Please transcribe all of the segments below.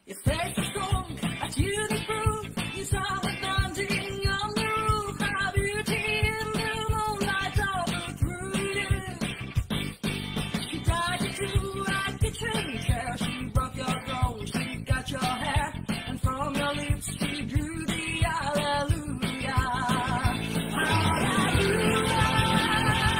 You said you're strong, I hear the proof. You saw the dancing on the roof. Our beauty in the moonlight all through you. She died to do like a true care. She broke your throne, she got your hair, and from your lips she drew the hallelujah. Hallelujah, hallelujah,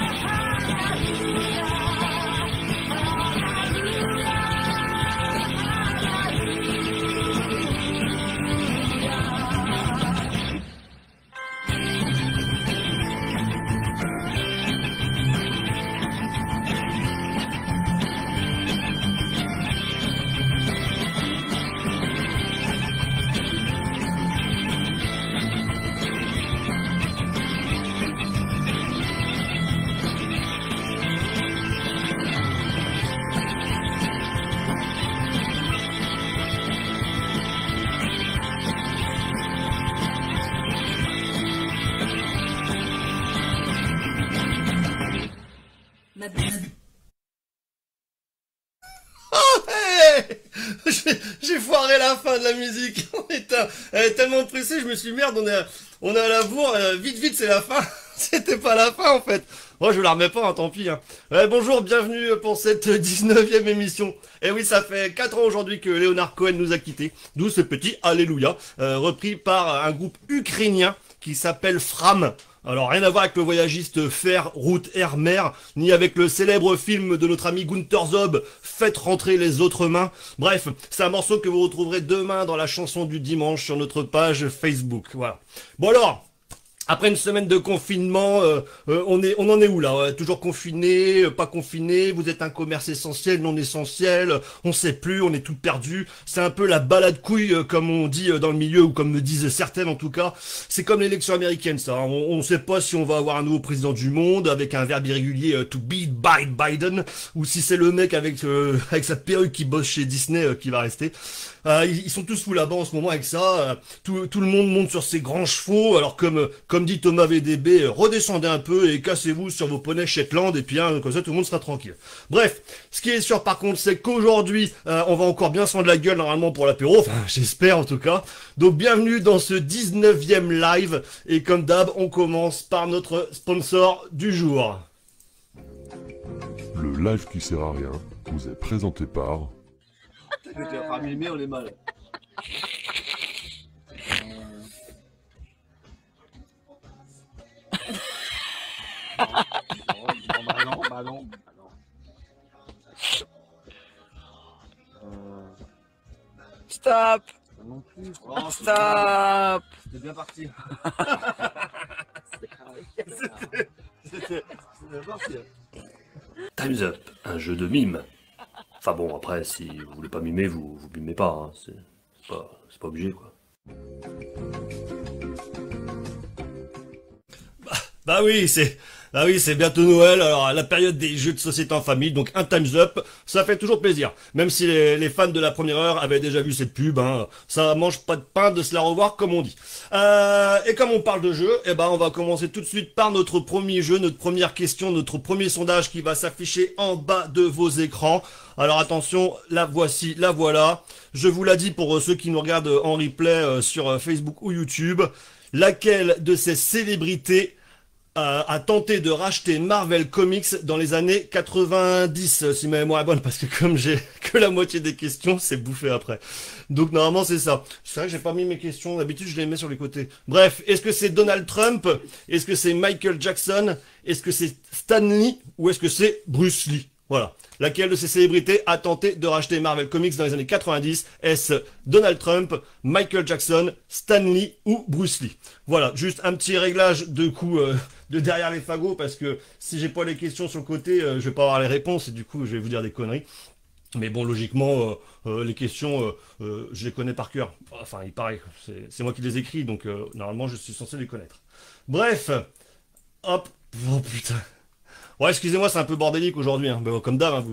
Hey, j'ai foiré la fin de la musique. Elle est tellement pressée, je me suis dit, merde, on est à la bourre, vite, c'est la fin. C'était pas la fin en fait. Moi je vous la remets pas, hein, tant pis. Hein. Bonjour, bienvenue pour cette 19e émission. Et oui, ça fait 4 ans aujourd'hui que Leonard Cohen nous a quittés. D'où ce petit Alléluia, repris par un groupe ukrainien qui s'appelle Fram. Alors rien à voir avec le voyagiste Fer, Route, Air, Mer, ni avec le célèbre film de notre ami Gunther Zob, Faites rentrer les autres mains. Bref, c'est un morceau que vous retrouverez demain dans la chanson du dimanche sur notre page Facebook. Voilà. Bon alors, après une semaine de confinement, on en est où là? Toujours confiné, pas confiné? Vous êtes un commerce essentiel, non essentiel? On sait plus, on est tout perdu. C'est un peu la balade couille, comme on dit dans le milieu, ou comme me disent certaines en tout cas. C'est comme l'élection américaine, ça. On sait pas si on va avoir un nouveau président du monde avec un verbe irrégulier to be by Biden, ou si c'est le mec avec sa perruque qui bosse chez Disney qui va rester. Ils sont tous fous là-bas en ce moment avec ça. Tout le monde monte sur ses grands chevaux. Alors comme dit Thomas VDB, redescendez un peu et cassez-vous sur vos poneys Shetland et puis comme ça tout le monde sera tranquille. Bref, ce qui est sûr par contre, c'est qu'aujourd'hui, on va encore bien se rendre la gueule normalement pour l'apéro. Enfin, j'espère en tout cas. Donc bienvenue dans ce 19e live. Et comme d'hab, on commence par notre sponsor du jour. Le live qui sert à rien vous est présenté par... Mais on est mal. Bah non. Stop. Non plus. Stop. C'était bien parti. C'était bien parti. Time's Up, un jeu de mime. Enfin bon, après, si vous voulez pas mimer, vous mimez pas, hein. C'est pas obligé, quoi. Bah oui, c'est bientôt Noël, alors la période des jeux de société en famille, donc un Time's Up, ça fait toujours plaisir. Même si les fans de la première heure avaient déjà vu cette pub, hein, ça mange pas de pain de se la revoir comme on dit. Et comme on parle de jeux, eh ben on va commencer tout de suite par notre premier jeu, notre première question, notre premier sondage qui va s'afficher en bas de vos écrans. Alors attention, la voici, la voilà. Je vous l'ai dit pour ceux qui nous regardent en replay sur Facebook ou YouTube. Laquelle de ces célébrités a tenté de racheter Marvel Comics dans les années 90, si ma mémoire est bonne, parce que comme j'ai que la moitié des questions, c'est bouffé après. Donc normalement c'est ça. C'est vrai que j'ai pas mis mes questions, d'habitude je les mets sur les côtés. Bref, est-ce que c'est Donald Trump? Est-ce que c'est Michael Jackson? Est-ce que c'est Stan Lee? Ou est-ce que c'est Bruce Lee? Voilà. Laquelle de ces célébrités a tenté de racheter Marvel Comics dans les années 90? Est-ce Donald Trump, Michael Jackson, Stan Lee ou Bruce Lee? Voilà, juste un petit réglage de coup de derrière les fagots, parce que si j'ai pas les questions sur le côté, je vais pas avoir les réponses et du coup je vais vous dire des conneries. Mais bon, logiquement, les questions, je les connais par cœur. Enfin, il paraît, c'est moi qui les écris, donc normalement je suis censé les connaître. Bref, hop, oh putain. Ouais, excusez-moi, c'est un peu bordélique aujourd'hui, hein. Bon, comme d'hab, hein,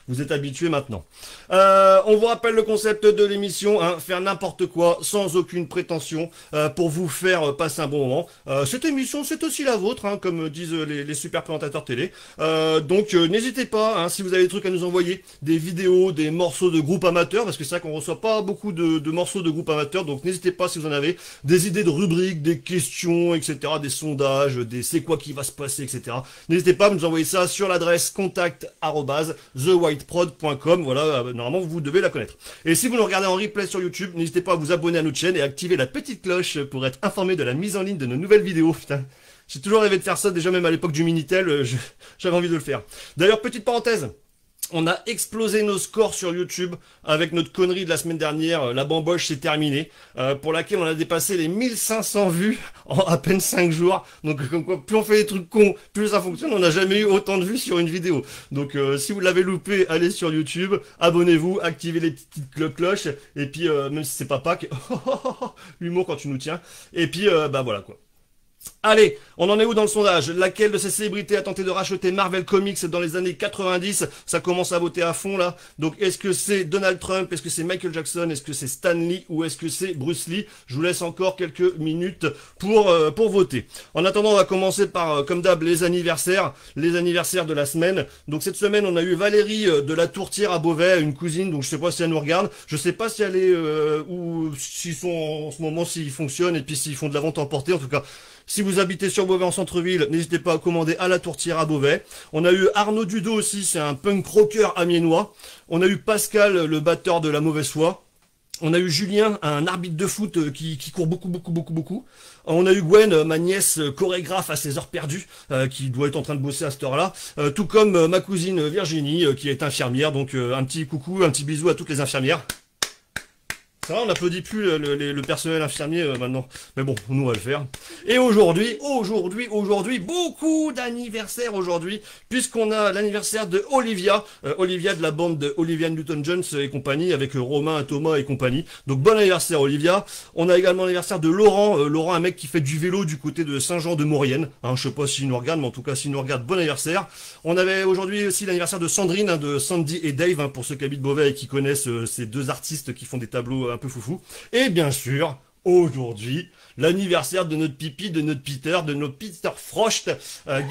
vous êtes habitués maintenant. On vous rappelle le concept de l'émission, hein, faire n'importe quoi, sans aucune prétention, pour vous faire passer un bon moment. Cette émission, c'est aussi la vôtre, hein, comme disent les super présentateurs télé. Donc, n'hésitez pas, hein, si vous avez des trucs à nous envoyer, des vidéos, des morceaux de groupes amateurs, parce que c'est vrai qu'on reçoit pas beaucoup de morceaux de groupes amateurs, donc n'hésitez pas si vous en avez, des idées de rubriques, des questions, etc., des sondages, des c'est quoi qui va se passer, etc. N'hésitez pas à nous envoyer ça sur l'adresse contact@thewhiteprod.com. Voilà, normalement vous devez la connaître. Et si vous nous regardez en replay sur YouTube, n'hésitez pas à vous abonner à notre chaîne et activer la petite cloche pour être informé de la mise en ligne de nos nouvelles vidéos. Putain, j'ai toujours rêvé de faire ça, déjà même à l'époque du Minitel, j'avais envie de le faire. D'ailleurs, petite parenthèse. On a explosé nos scores sur YouTube avec notre connerie de la semaine dernière, la bamboche c'est terminé, pour laquelle on a dépassé les 1500 vues en à peine 5 jours. Donc comme quoi, plus on fait des trucs cons, plus ça fonctionne. On n'a jamais eu autant de vues sur une vidéo. Donc si vous l'avez loupé, allez sur YouTube, abonnez-vous, activez les petites cloches, et puis même si c'est pas Pâques, humour quand tu nous tiens, et puis bah voilà quoi. Allez, on en est où dans le sondage? Laquelle de ces célébrités a tenté de racheter Marvel Comics dans les années 90? Ça commence à voter à fond là. Donc est-ce que c'est Donald Trump? Est-ce que c'est Michael Jackson? Est-ce que c'est Stan Lee? Ou est-ce que c'est Bruce Lee? Je vous laisse encore quelques minutes pour voter. En attendant, on va commencer par, comme d'hab, les anniversaires de la semaine. Donc cette semaine, on a eu Valérie de la Tourtière à Beauvais, une cousine, donc je sais pas si elle nous regarde. Je sais pas si elle est, ou s'ils sont en ce moment, s'ils fonctionnent, et puis s'ils font de la vente emportée, en tout cas. Si vous habitez sur Beauvais en centre-ville, n'hésitez pas à commander à la Tourtière à Beauvais. On a eu Arnaud Dudo aussi, c'est un punk rocker amiénois. On a eu Pascal, le batteur de La Mauvaise Foi. On a eu Julien, un arbitre de foot qui court beaucoup. On a eu Gwen, ma nièce chorégraphe à ses heures perdues, qui doit être en train de bosser à cette heure-là. Tout comme ma cousine Virginie, qui est infirmière. Donc un petit coucou, un petit bisou à toutes les infirmières. Ça va, on n'applaudit plus le personnel infirmier maintenant. Mais bon, nous on va le faire. Et aujourd'hui, beaucoup d'anniversaires aujourd'hui, puisqu'on a l'anniversaire de Olivia, Olivia de la bande de Olivia Newton-John et compagnie, avec Romain, Thomas et compagnie. Donc bon anniversaire Olivia. On a également l'anniversaire de Laurent, Laurent, un mec qui fait du vélo du côté de Saint-Jean-de-Maurienne. Hein, je sais pas s'il nous regarde, mais en tout cas s'il nous regarde, bon anniversaire. On avait aujourd'hui aussi l'anniversaire de Sandrine, hein, de Sandy et Dave, hein, pour ceux qui habitent Beauvais et qui connaissent ces deux artistes qui font des tableaux un peu foufou. Et bien sûr, aujourd'hui, l'anniversaire de notre pipi, de notre Peter, de notre Peter Frost,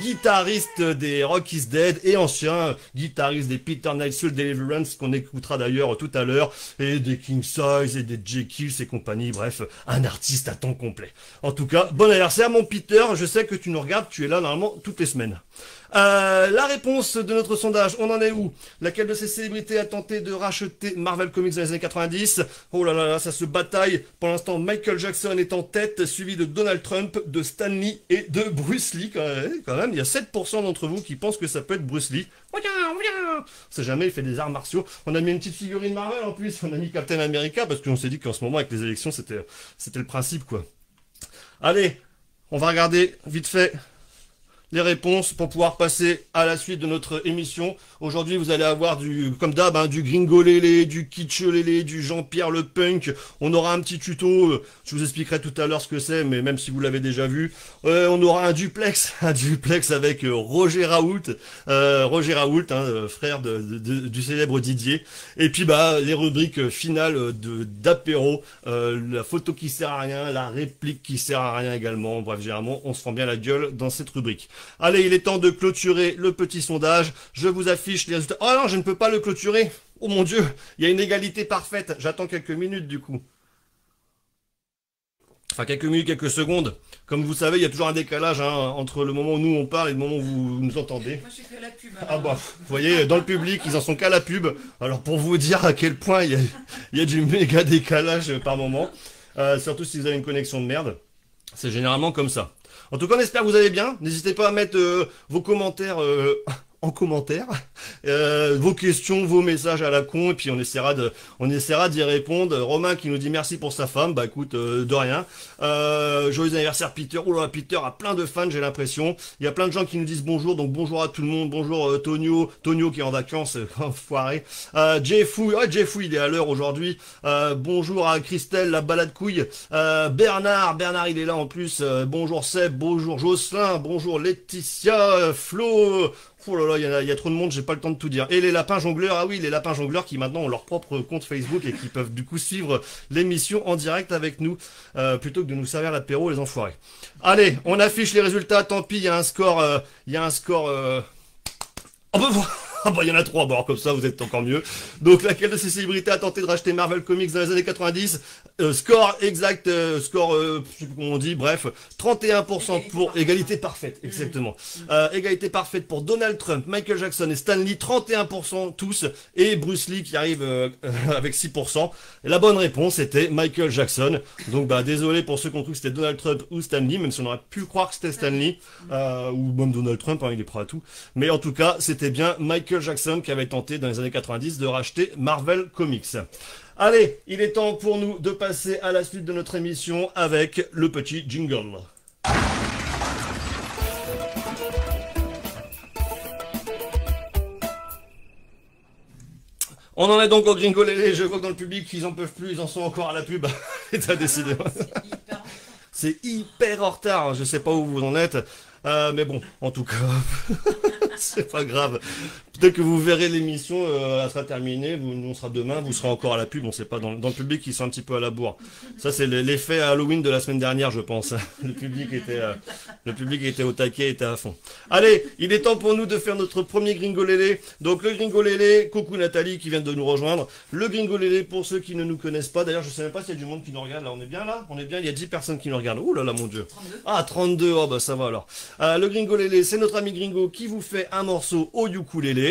guitariste des Rock is Dead et ancien guitariste des Peter Night Soul Deliverance, qu'on écoutera d'ailleurs tout à l'heure, et des King Size et des Jekyll et compagnie, bref, un artiste à temps complet. En tout cas, bon anniversaire mon Peter, je sais que tu nous regardes, tu es là normalement toutes les semaines. La réponse de notre sondage, on en est où? Laquelle de ces célébrités a tenté de racheter Marvel Comics dans les années 90? Oh là là, ça se bataille. Pour l'instant, Michael Jackson est en tête, suivi de Donald Trump, de Stan Lee et de Bruce Lee. Quand même, il y a 7% d'entre vous qui pensent que ça peut être Bruce Lee. On sait jamais, il fait des arts martiaux. On a mis une petite figurine Marvel en plus, on a mis Captain America, parce qu'on s'est dit qu'en ce moment, avec les élections, c'était le principe, quoi. Allez, on va regarder vite fait les réponses pour pouvoir passer à la suite de notre émission. Aujourd'hui, vous allez avoir comme d'hab, hein, du Gringo Lélé, du Kitsch Lélé, du Jean-Pierre le Punk. On aura un petit tuto, je vous expliquerai tout à l'heure ce que c'est, mais même si vous l'avez déjà vu. On aura un duplex avec Roger Raoult, hein, frère du célèbre Didier. Et puis bah les rubriques finales d'apéro, la photo qui sert à rien, la réplique qui sert à rien également. Bref, généralement, on se rend bien la gueule dans cette rubrique. Allez, il est temps de clôturer le petit sondage. Je vous affiche les résultats. Oh non, je ne peux pas le clôturer. Oh mon Dieu, il y a une égalité parfaite. J'attends quelques minutes du coup. Enfin, quelques minutes, quelques secondes. Comme vous savez, il y a toujours un décalage, hein, entre le moment où nous on parle et le moment où vous nous entendez. Moi, je fais la pub. Ah bah, vous voyez, dans le public, ils en sont qu'à la pub. Alors pour vous dire à quel point il y a du méga décalage par moment. Surtout si vous avez une connexion de merde. C'est généralement comme ça. En tout cas, on espère que vous allez bien. N'hésitez pas à mettre vos commentaires en commentaire vos questions, vos messages à la con, et puis on essaiera d'y répondre. Romain qui nous dit merci pour sa femme, bah écoute, de rien. Joyeux anniversaire Peter. Oh là, Peter a plein de fans, j'ai l'impression. Il y a plein de gens qui nous disent bonjour, donc bonjour à tout le monde. Bonjour Tonio qui est en vacances, enfoiré. Jeffou, ouais, Jeffou il est à l'heure aujourd'hui. Bonjour à Christelle, la balade couille. Bernard il est là en plus. Bonjour Seb, bonjour Jocelyn, bonjour Laetitia, Flo. Oh là là, il y a trop de monde, j'ai pas le temps de tout dire. Et les lapins jongleurs, ah oui, les lapins jongleurs qui maintenant ont leur propre compte Facebook et qui peuvent du coup suivre l'émission en direct avec nous, plutôt que de nous servir l'apéro, les enfoirés. Allez, on affiche les résultats, tant pis, il y a un score, Oh bah, ah bah il y en a 3, bon alors comme ça vous êtes encore mieux. Donc laquelle de ces célébrités a tenté de racheter Marvel Comics dans les années 90? Score exact, je sais plus comment on dit, bref, 31% pour égalité parfaite, exactement. Égalité parfaite pour Donald Trump, Michael Jackson et Stan Lee, 31% tous, et Bruce Lee qui arrive avec 6%. Et la bonne réponse était Michael Jackson. Donc bah désolé pour ceux qui ont cru que c'était Donald Trump ou Stan Lee, même si on aurait pu croire que c'était Stan Lee, ou même Donald Trump, hein, il est prêt à tout. Mais en tout cas, c'était bien Michael Jackson qui avait tenté dans les années 90 de racheter Marvel Comics. Allez, il est temps pour nous de passer à la suite de notre émission avec le petit jingle. On en est donc au Gringo Lélé, je vois que dans le public ils en peuvent plus, ils en sont encore à la pub. T'as décidé. C'est hyper en retard, je sais pas où vous en êtes. Mais bon, en tout cas, c'est pas grave. Peut-être que vous verrez l'émission, elle sera terminée, on sera demain, vous serez encore à la pub, on sait pas, dans le public ils sont un petit peu à la bourre. Ça c'est l'effet Halloween de la semaine dernière, je pense. Le public était au taquet, était à fond. Allez, il est temps pour nous de faire notre premier Gringo Lélé. Donc le Gringo Lélé, coucou Nathalie qui vient de nous rejoindre. Le Gringo Lélé, pour ceux qui ne nous connaissent pas, d'ailleurs je sais même pas s'il y a du monde qui nous regarde, là on est bien là? On est bien, il y a 10 personnes qui nous regardent. Ouh là là mon dieu. 32. Ah 32, oh bah ça va alors. Le Gringo Lélé, c'est notre ami Gringo qui vous fait un morceau au ukulélé.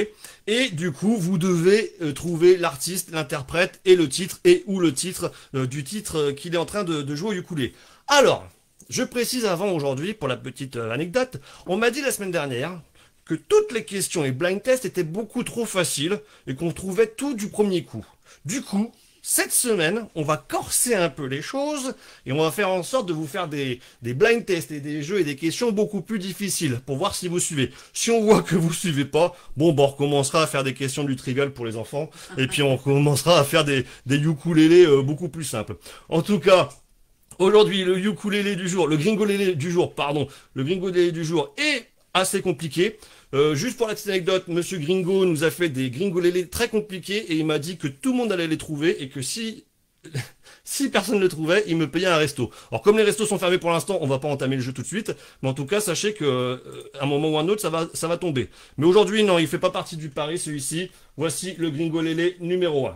Et du coup, vous devez trouver l'artiste, l'interprète et le titre, et ou le titre du titre qu'il est en train de jouer au ukulélé. Alors, je précise avant aujourd'hui, pour la petite anecdote, on m'a dit la semaine dernière que toutes les questions et blind tests étaient beaucoup trop faciles et qu'on trouvait tout du premier coup. Du coup, cette semaine, on va corser un peu les choses et on va faire en sorte de vous faire des blind tests et des jeux et des questions beaucoup plus difficiles pour voir si vous suivez. Si on voit que vous suivez pas, bon, on recommencera à faire des questions du trivial pour les enfants et puis on commencera à faire des ukulélés beaucoup plus simples. En tout cas, aujourd'hui, le ukulélé du jour, le gringolélé du jour, pardon, le gringolélé du jour est assez compliqué. Juste pour la petite anecdote, Monsieur Gringo nous a fait des gringolélés très compliqués et il m'a dit que tout le monde allait les trouver et que si personne ne le trouvait, il me payait un resto. Alors comme les restos sont fermés pour l'instant, on va pas entamer le jeu tout de suite, mais en tout cas sachez que à un moment ou un autre ça va tomber. Mais aujourd'hui non, il fait pas partie du pari celui-ci. Voici le gringolélé numéro 1.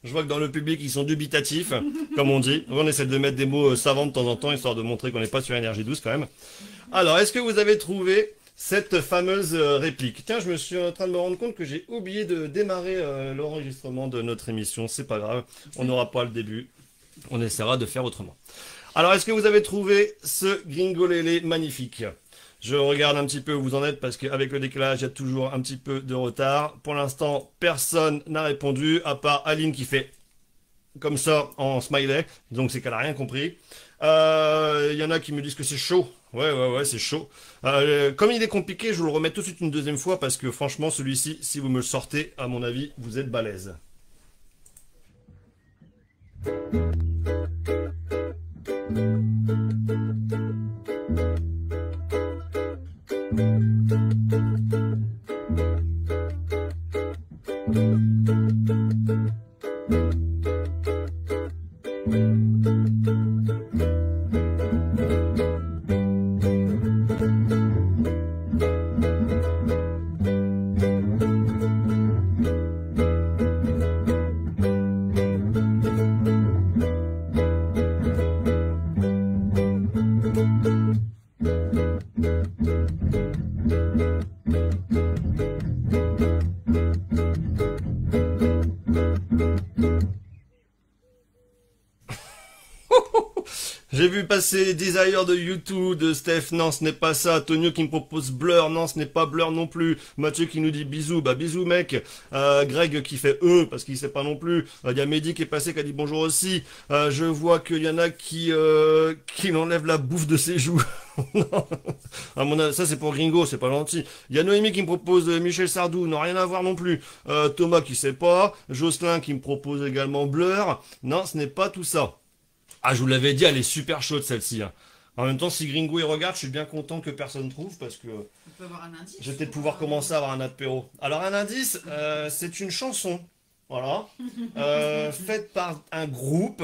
Je vois que dans le public, ils sont dubitatifs, comme on dit. On essaie de mettre des mots savants de temps en temps, histoire de montrer qu'on n'est pas sur énergie douce quand même. Alors, est-ce que vous avez trouvé cette fameuse réplique? Tiens, je me suis en train de me rendre compte que j'ai oublié de démarrer l'enregistrement de notre émission. C'est pas grave, on n'aura pas le début. On essaiera de faire autrement. Alors, est-ce que vous avez trouvé ce gringolélé magnifique? Je regarde un petit peu où vous en êtes parce qu'avec le décalage, il y a toujours un petit peu de retard. Pour l'instant, personne n'a répondu, à part Aline qui fait comme ça en smiley. Donc c'est qu'elle a rien compris. Il y en a qui me disent que c'est chaud. Ouais, c'est chaud. Comme il est compliqué, je vous le remets tout de suite une deuxième fois parce que franchement, celui-ci, si vous me le sortez, à mon avis, vous êtes balèze. J'ai vu passer Desire de U2 de Steph, non ce n'est pas ça. Tonio qui me propose Blur, non ce n'est pas Blur non plus. Mathieu qui nous dit bisous, bah bisous mec. Greg qui fait parce qu'il sait pas non plus. Il y a Mehdi qui est passé qui a dit bonjour aussi. Je vois qu'il y en a qui enlève la bouffe de ses joues. Non. À mon avis, ça c'est pour Gringo, c'est pas gentil. Il y a Noémie qui me propose Michel Sardou, non rien à voir non plus. Thomas qui sait pas. Jocelyn qui me propose également Blur. Non ce n'est pas tout ça. Ah, je vous l'avais dit, elle est super chaude celle-ci. Hein. En même temps, si Gringo il regarde, je suis bien content que personne trouve parce que On peut avoir un indice. je vais peut-être pouvoir commencer à avoir un apéro. Alors un indice, c'est une chanson, voilà, faite par un groupe.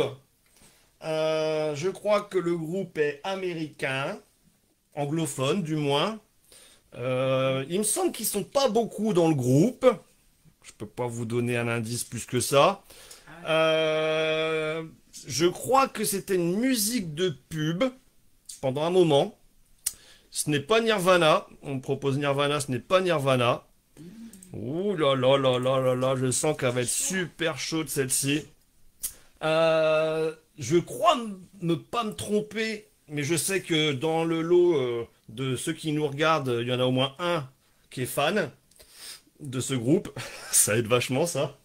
Je crois que le groupe est américain, anglophone du moins. Il me semble qu'ils sont pas beaucoup dans le groupe. Je peux pas vous donner un indice plus que ça. Je crois que c'était une musique de pub pendant un moment. Ce n'est pas Nirvana. On me propose Nirvana, ce n'est pas Nirvana. Ouh là là là là là là, je sens qu'elle va être super chaude celle-ci. Je crois ne pas me tromper, mais je sais que dans le lot de ceux qui nous regardent, il y en a au moins un qui est fan de ce groupe. Ça aide vachement ça.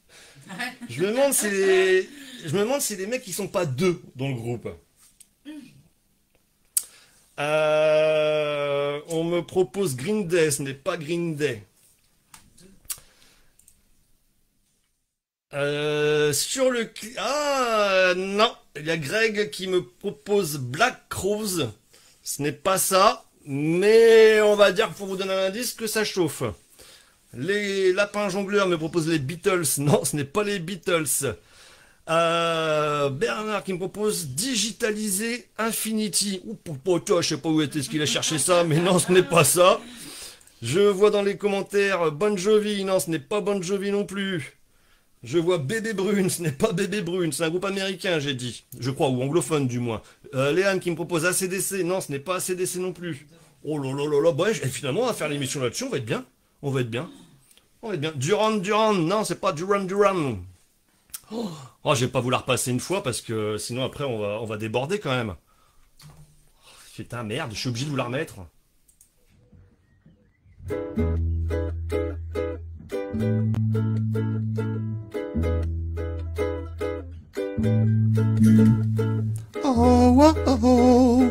Je me demande si les mecs qui sont pas deux dans le groupe. On me propose Green Day, ce n'est pas Green Day. Sur le non, il y a Greg qui me propose Black Crowes, ce n'est pas ça, mais on va dire pour vous donner un indice que ça chauffe. Les lapins jongleurs me proposent les Beatles. Non, ce n'est pas les Beatles. Bernard qui me propose Digitaliser Infinity. Ouh, je sais pas où était ce qu'il a cherché ça, mais non, ce n'est pas ça. Je vois dans les commentaires Bon Jovi. Non, ce n'est pas Bon Jovi non plus. Je vois Bébé Brune. Ce n'est pas Bébé Brune. C'est un groupe américain, j'ai dit. Je crois, ou anglophone du moins. Léane qui me propose AC/DC. Non, ce n'est pas AC/DC non plus. Oh là là là là. Bah, finalement, on va faire l'émission là-dessus. On va être bien. On va être bien. On va être bien. Duran Duran. Non, c'est pas Duran Duran. Oh, je vais pas vous la repasser une fois parce que sinon après on va déborder quand même. Putain, merde, je suis obligé de vous la remettre. Oh, oh, oh, oh.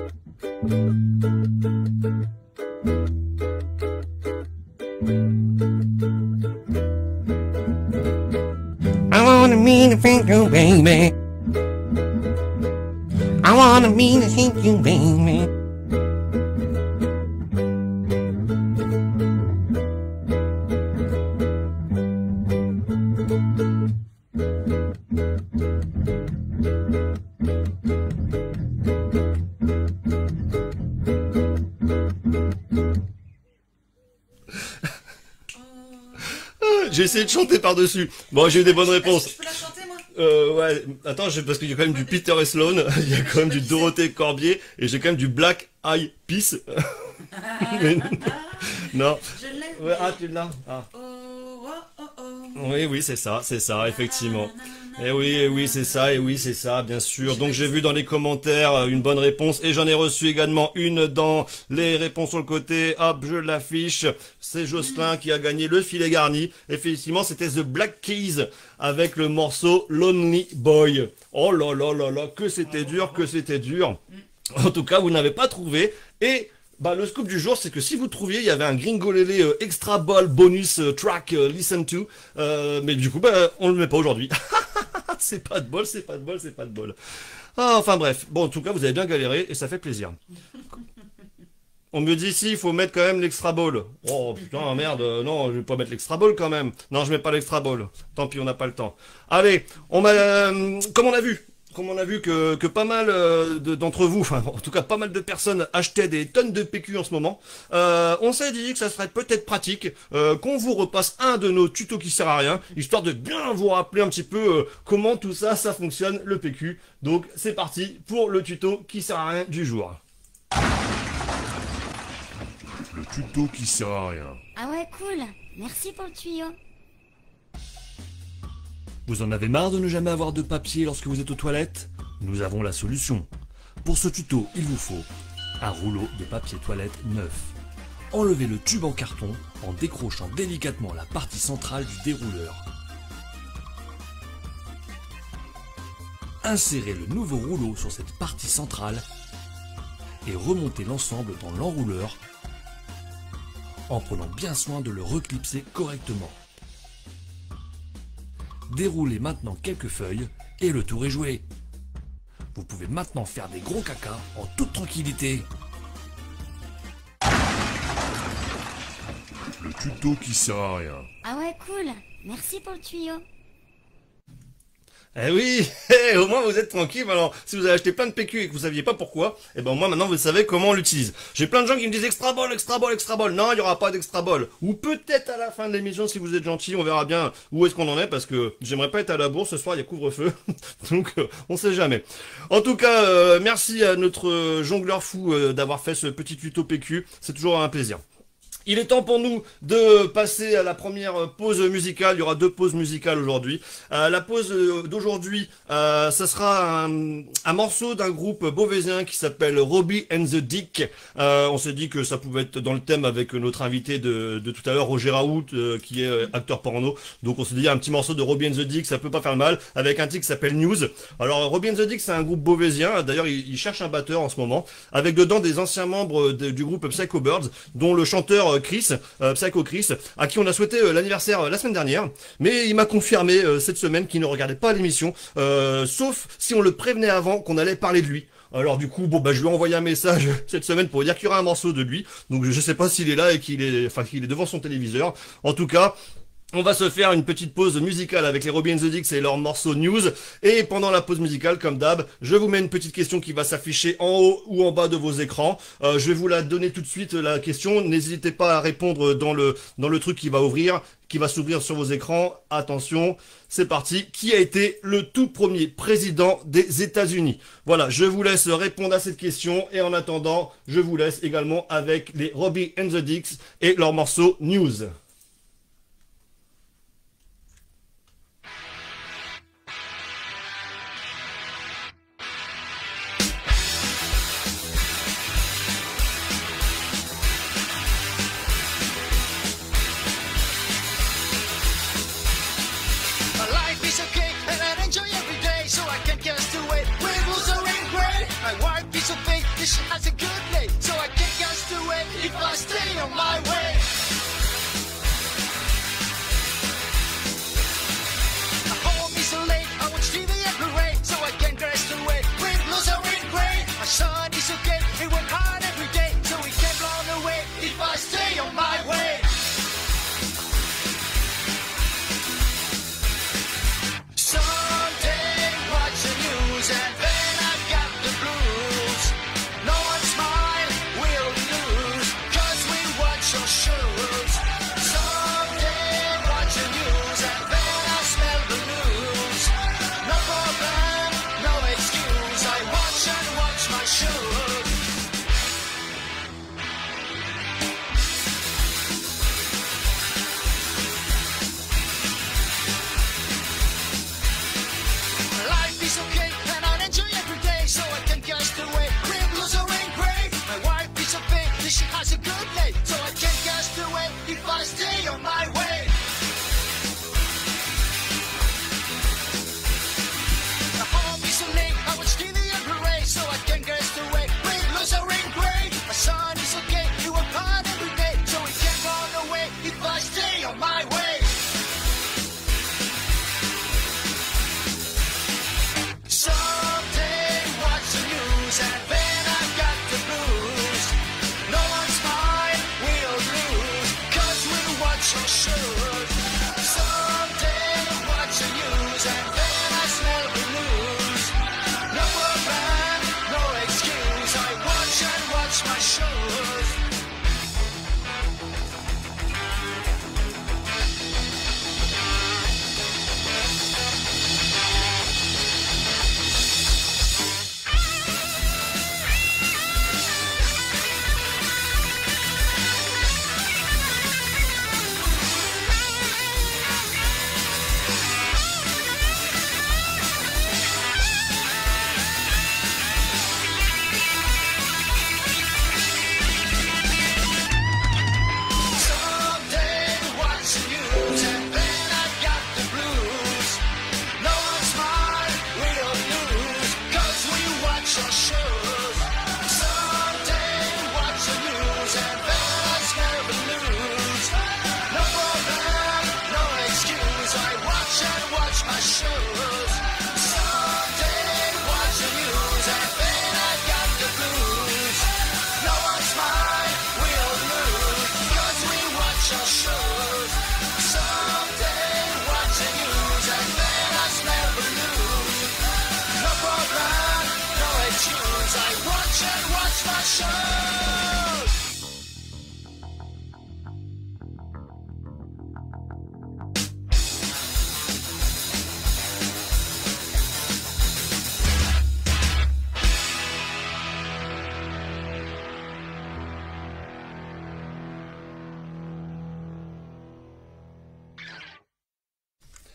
I wanna mean to thank you, baby. I wanna mean to thank you, baby. J'ai essayé de chanter par-dessus. Bon, j'ai eu des bonnes réponses. Je peux la chanter, moi? Ouais, attends, parce qu'il y a quand même du Peter et Sloan, il y a quand même du Dorothée Corbier, et j'ai quand même du Black Eyed Peas. Mais, non. Je l'ai. Ouais, ah, tu l'as. Ah. Oh, oh, oh, oh. Oui, c'est ça, effectivement. Et oui, c'est ça, bien sûr. Donc j'ai vu dans les commentaires une bonne réponse, et j'en ai reçu également une dans les réponses sur le côté. Hop, je l'affiche. C'est Jocelyn qui a gagné le filet garni. Effectivement, c'était The Black Keys avec le morceau Lonely Boy. Oh là là là là, que c'était dur. En tout cas, vous n'avez pas trouvé. Et bah, le scoop du jour, c'est que si vous trouviez, il y avait un Gringolele extra ball bonus track listen to. Mais du coup, bah, on le met pas aujourd'hui. C'est pas de bol, c'est pas de bol, c'est pas de bol. Ah, enfin bref. Bon, en tout cas, vous avez bien galéré et ça fait plaisir. On me dit ici, il faut mettre quand même l'extra ball. Oh putain, merde, non, je vais pas mettre l'extra ball quand même. Non, je mets pas l'extra ball. Tant pis, on n'a pas le temps. Allez, comme on a vu que pas mal d'entre vous, enfin en tout cas pas mal de personnes achetaient des tonnes de PQ en ce moment, on s'est dit que ça serait peut-être pratique qu'on vous repasse un de nos tutos qui sert à rien, histoire de bien vous rappeler un petit peu comment tout ça fonctionne le PQ. Donc c'est parti pour le tuto qui sert à rien du jour. Le tuto qui sert à rien. Ah ouais, cool. Merci pour le tuyau. Vous en avez marre de ne jamais avoir de papier lorsque vous êtes aux toilettes? Nous avons la solution. Pour ce tuto, il vous faut un rouleau de papier toilette neuf. Enlevez le tube en carton en décrochant délicatement la partie centrale du dérouleur. Insérez le nouveau rouleau sur cette partie centrale et remontez l'ensemble dans l'enrouleur en prenant bien soin de le reclipser correctement. Déroulez maintenant quelques feuilles et le tour est joué. Vous pouvez maintenant faire des gros caca en toute tranquillité. Le tuto qui sert à rien. Ah ouais, cool. Merci pour le tuyau. Eh oui, au moins vous êtes tranquille. Alors, si vous avez acheté plein de PQ et que vous saviez pas pourquoi, eh ben au moins maintenant vous savez comment on l'utilise. J'ai plein de gens qui me disent extra ball, extra ball, extra ball. Non, il y aura pas d'extra ball. Ou peut-être à la fin de l'émission si vous êtes gentil, on verra bien où est-ce qu'on en est parce que j'aimerais pas être à la bourse ce soir, il y a couvre-feu. Donc on sait jamais. En tout cas, merci à notre jongleur fou d'avoir fait ce petit tuto PQ. C'est toujours un plaisir. Il est temps pour nous de passer à la première pause musicale. Il y aura 2 pauses musicales aujourd'hui. La pause d'aujourd'hui, ça sera un morceau d'un groupe beauvaisien qui s'appelle Robbie and the Dick. On s'est dit que ça pouvait être dans le thème avec notre invité de tout à l'heure, Roger Raoult, qui est acteur porno. Donc on s'est dit un petit morceau de Robbie and the Dick, ça peut pas faire mal, avec un titre qui s'appelle News. Alors Robbie and the Dick, c'est un groupe beauvaisien. D'ailleurs, il cherche un batteur en ce moment, avec dedans des anciens membres du groupe Psycho Birds, dont le chanteur Psycho Chris, à qui on a souhaité l'anniversaire la semaine dernière, mais il m'a confirmé cette semaine qu'il ne regardait pas l'émission, sauf si on le prévenait avant qu'on allait parler de lui. Alors du coup, bon bah je lui ai envoyé un message cette semaine pour dire qu'il y aura un morceau de lui, donc je sais pas s'il est là et qu'il est devant son téléviseur. En tout cas, on va se faire une petite pause musicale avec les Robbie and the Dicks et leur morceau News. Et pendant la pause musicale, comme d'hab, je vous mets une petite question qui va s'afficher en haut ou en bas de vos écrans. Je vais vous la donner tout de suite, la question. N'hésitez pas à répondre dans le truc qui va s'ouvrir sur vos écrans. Attention, c'est parti. Qui a été le tout premier président des États-Unis? Voilà, je vous laisse répondre à cette question. Et en attendant, je vous laisse également avec les Robbie and the Dicks et leur morceau News. She has a good day, so I can't just do it if I stay on my way. Home is so late, I watch TV every way, so I can't rest away. Wind blows or wind rain, my sun is okay, it work hard every day, so we can't blow away if I stay on my way. Someday watch the news and then I've got the blues. No one smile, we'll lose, 'cause we watch our show.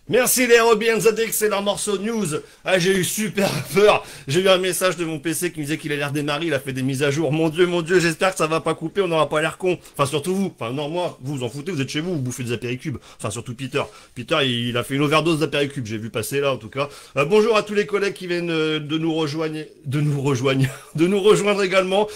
Merci les Robins Zadex, c'est leur morceau news. Ah, j'ai eu super peur. J'ai eu un message de mon PC qui me disait qu'il allait redémarrer, il a fait des mises à jour. Mon dieu, j'espère que ça va pas couper, on n'aura pas l'air con. Enfin, surtout vous. Enfin, non, moi, vous en foutez, vous êtes chez vous, vous bouffez des apéricubes. Enfin, surtout Peter. Peter, il a fait une overdose d'apéricubes, j'ai vu passer là, en tout cas. Bonjour à tous les collègues qui viennent de nous rejoindre, de nous rejoindre également.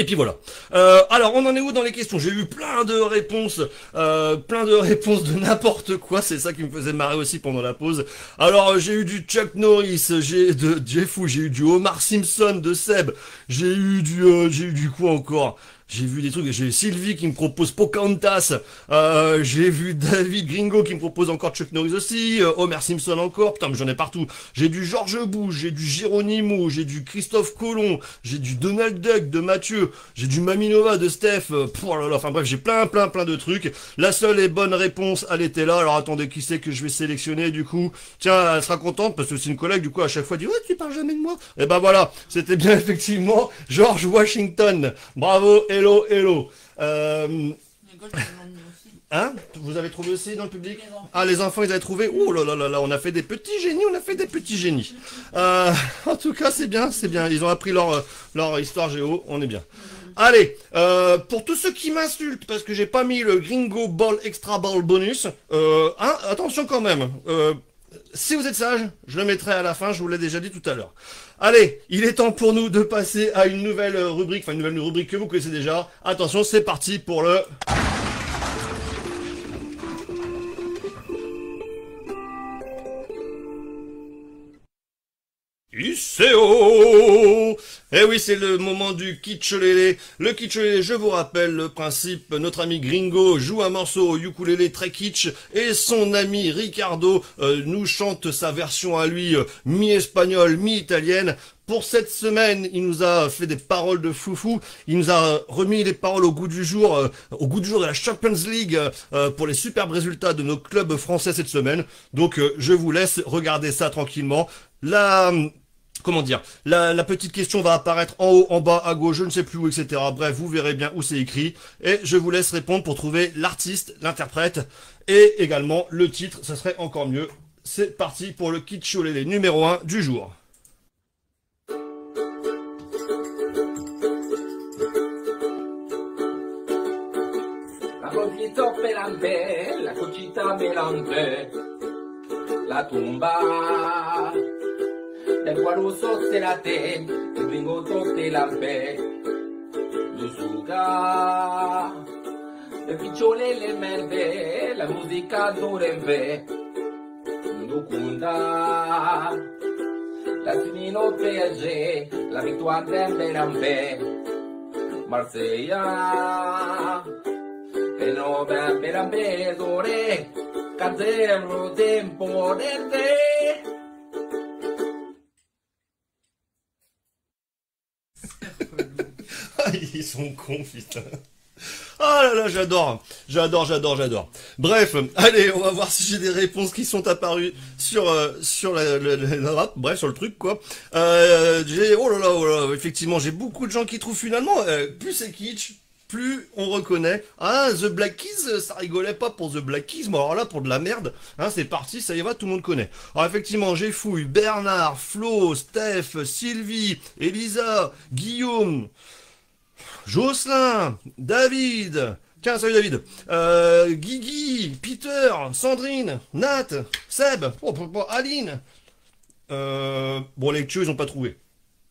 Et puis voilà. Alors, on en est où dans les questions? J'ai eu plein de réponses de n'importe quoi. C'est ça qui me faisait marrer aussi pendant la pause. Alors, j'ai eu du Chuck Norris, j'ai de Jeffou, j'ai eu du Omar Simpson de Seb, j'ai eu du quoi encore? J'ai vu des trucs, j'ai Sylvie qui me propose Pocahontas, j'ai vu David Gringo qui me propose encore Chuck Norris aussi, Homer Simpson encore, putain mais j'en ai partout. J'ai du George Bush, j'ai du Geronimo, j'ai du Christophe Colomb, j'ai du Donald Duck de Mathieu, j'ai du Maminova de Steph, oh là là, enfin bref, j'ai plein de trucs. La seule et bonne réponse, elle était là, alors attendez, qui c'est que je vais sélectionner du coup? Tiens, elle sera contente parce que c'est une collègue du coup à chaque fois dit ouais tu parles jamais de moi. Et ben voilà, c'était bien effectivement George Washington. Bravo, hello. Hein? Vous avez trouvé aussi dans le public? Ah, les enfants, ils avaient trouvé. Oh là là là là, on a fait des petits génies, En tout cas, c'est bien. Ils ont appris leur histoire géo, on est bien. Allez, pour tous ceux qui m'insultent, parce que j'ai pas mis le Gringo Ball Extra Ball Bonus, attention quand même. Si vous êtes sage, je le mettrai à la fin, je vous l'ai déjà dit tout à l'heure. Allez, il est temps pour nous de passer à une nouvelle rubrique, que vous connaissez déjà. Attention, c'est parti pour le... ICO. Eh oui, c'est le moment du kitchelele. Le kitchelele, je vous rappelle le principe. Notre ami Gringo joue un morceau au ukulélé très kitsch et son ami Ricardo nous chante sa version à lui, mi-espagnole, mi-italienne. Pour cette semaine, il nous a fait des paroles de foufou. Il nous a remis les paroles au goût du jour de la Champions League pour les superbes résultats de nos clubs français cette semaine. Donc, je vous laisse regarder ça tranquillement. La petite question va apparaître en haut, en bas, à gauche, je ne sais plus où, etc. Bref, vous verrez bien où c'est écrit. Et je vous laisse répondre pour trouver l'artiste, l'interprète et également le titre. Ça serait encore mieux. C'est parti pour le kitcholélé numéro 1 du jour. La cogita pelante, la cogita pelante, la tumba del guaruso se la te, el gringo te la pe, Lusuga, el piccione le merde, la musica dovrebbe, Lukunda, la simino PSG, la victoire d'Emberambe, Marseilla. E no Emberambe dore, Cazero temporente. Ils sont cons, putain. Ah là là, j'adore. Bref, allez, on va voir si j'ai des réponses qui sont apparues sur sur le truc quoi. Oh là là, effectivement, j'ai beaucoup de gens qui trouvent finalement plus c'est kitsch, plus on reconnaît. Ah, The Black Keys, ça rigolait pas pour The Black Keys, mais alors là, pour de la merde, hein, c'est parti, ça y va, tout le monde connaît. Alors effectivement, j'ai fouille, Bernard, Flo, Steph, Sylvie, Elisa, Guillaume, Jocelyn, David, tiens, salut David, Guigui, Peter, Sandrine, Nat, Seb, Aline, bon, les tuyaux, ils ont pas trouvé.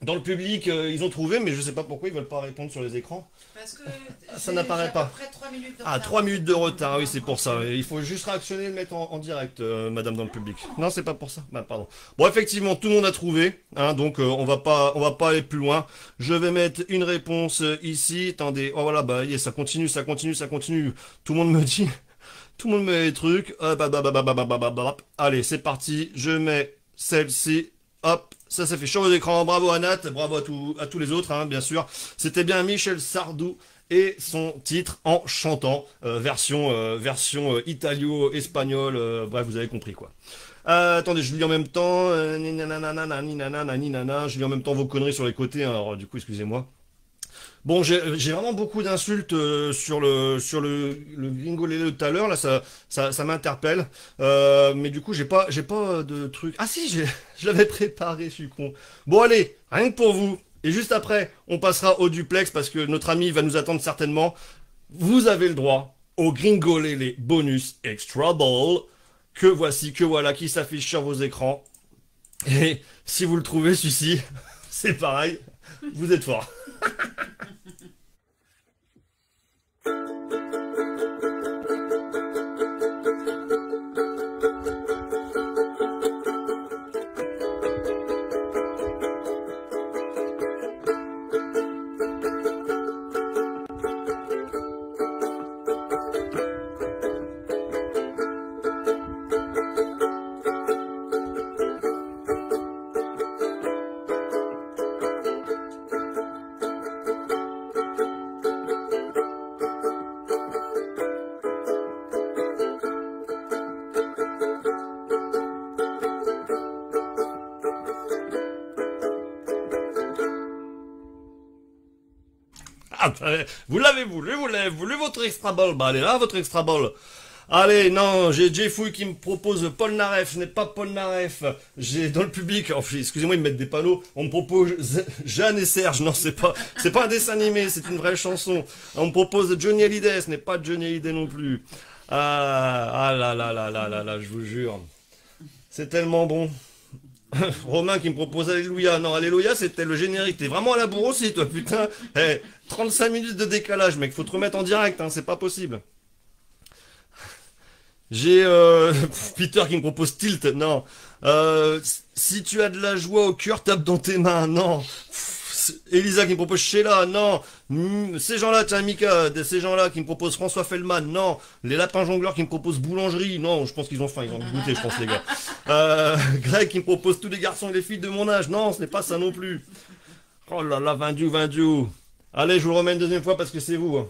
Dans le public, ils ont trouvé, mais je sais pas pourquoi ils veulent pas répondre sur les écrans. Parce que ça n'apparaît pas. Après 3 minutes de retard. Ah, 3 minutes de retard, oui, c'est pour ça. Il faut juste réactionner et le mettre en direct, madame dans le public. Non, c'est pas pour ça. Bah, pardon. Bon, effectivement, tout le monde a trouvé, hein, donc on va pas aller plus loin. Je vais mettre une réponse ici. Attendez, oh voilà, bah, ça continue. Tout le monde me dit, tout le monde met les trucs. Allez, c'est parti. Je mets celle-ci. Hop, Ça s'affiche sur vos écrans. Bravo à Nat, bravo à tous les autres, hein, bien sûr. C'était bien Michel Sardou et son titre en chantant, version italio-espagnole, bref, vous avez compris quoi. Attendez, je lis en même temps, je lis en même temps vos conneries sur les côtés, hein, alors du coup, excusez-moi. Bon, j'ai vraiment beaucoup d'insultes sur le Gringolele de tout à l'heure, là, ça m'interpelle. Mais du coup, j'ai pas de truc. Ah si, je l'avais préparé, je suis con. Bon, allez, rien que pour vous. Et juste après, on passera au duplex parce que notre ami va nous attendre certainement. Vous avez le droit au Gringolele bonus Extra Ball que voici, que voilà, qui s'affiche sur vos écrans. Et si vous le trouvez, celui-ci, c'est pareil, vous êtes fort. Ah, vous l'avez voulu, votre extra ball. Bah, allez là, votre extra ball. Allez, non, j'ai Jay Fouille qui me propose Paul Naref. Je n'ai pas Paul Naref. J'ai dans le public, excusez-moi, ils me mettent des panneaux. On me propose Jeanne et Serge. Non, c'est pas un dessin animé, c'est une vraie chanson. On me propose Johnny Hallyday. Ce n'est pas Johnny Hallyday non plus. Ah là, je vous jure. C'est tellement bon. Romain qui me propose Alléluia. Non, Alléluia, c'était le générique. T'es vraiment à la bourre aussi, toi, putain. 35 minutes de décalage, mec. Faut te remettre en direct, hein. C'est pas possible. J'ai Peter qui me propose Tilt. Non. Si tu as de la joie au cœur, tape dans tes mains. Non. Elisa qui me propose Sheila. Non. Ces gens-là, tiens, Mika. Ces gens-là qui me proposent François Feldman. Non. Les lapins jongleurs qui me proposent boulangerie. Non, je pense qu'ils ont faim. Ils ont goûté, je pense, les gars. Greg qui me propose tous les garçons et les filles de mon âge. Non, ce n'est pas ça non plus. Oh là là, Vindiou. Allez, je vous le remets une deuxième fois parce que c'est vous.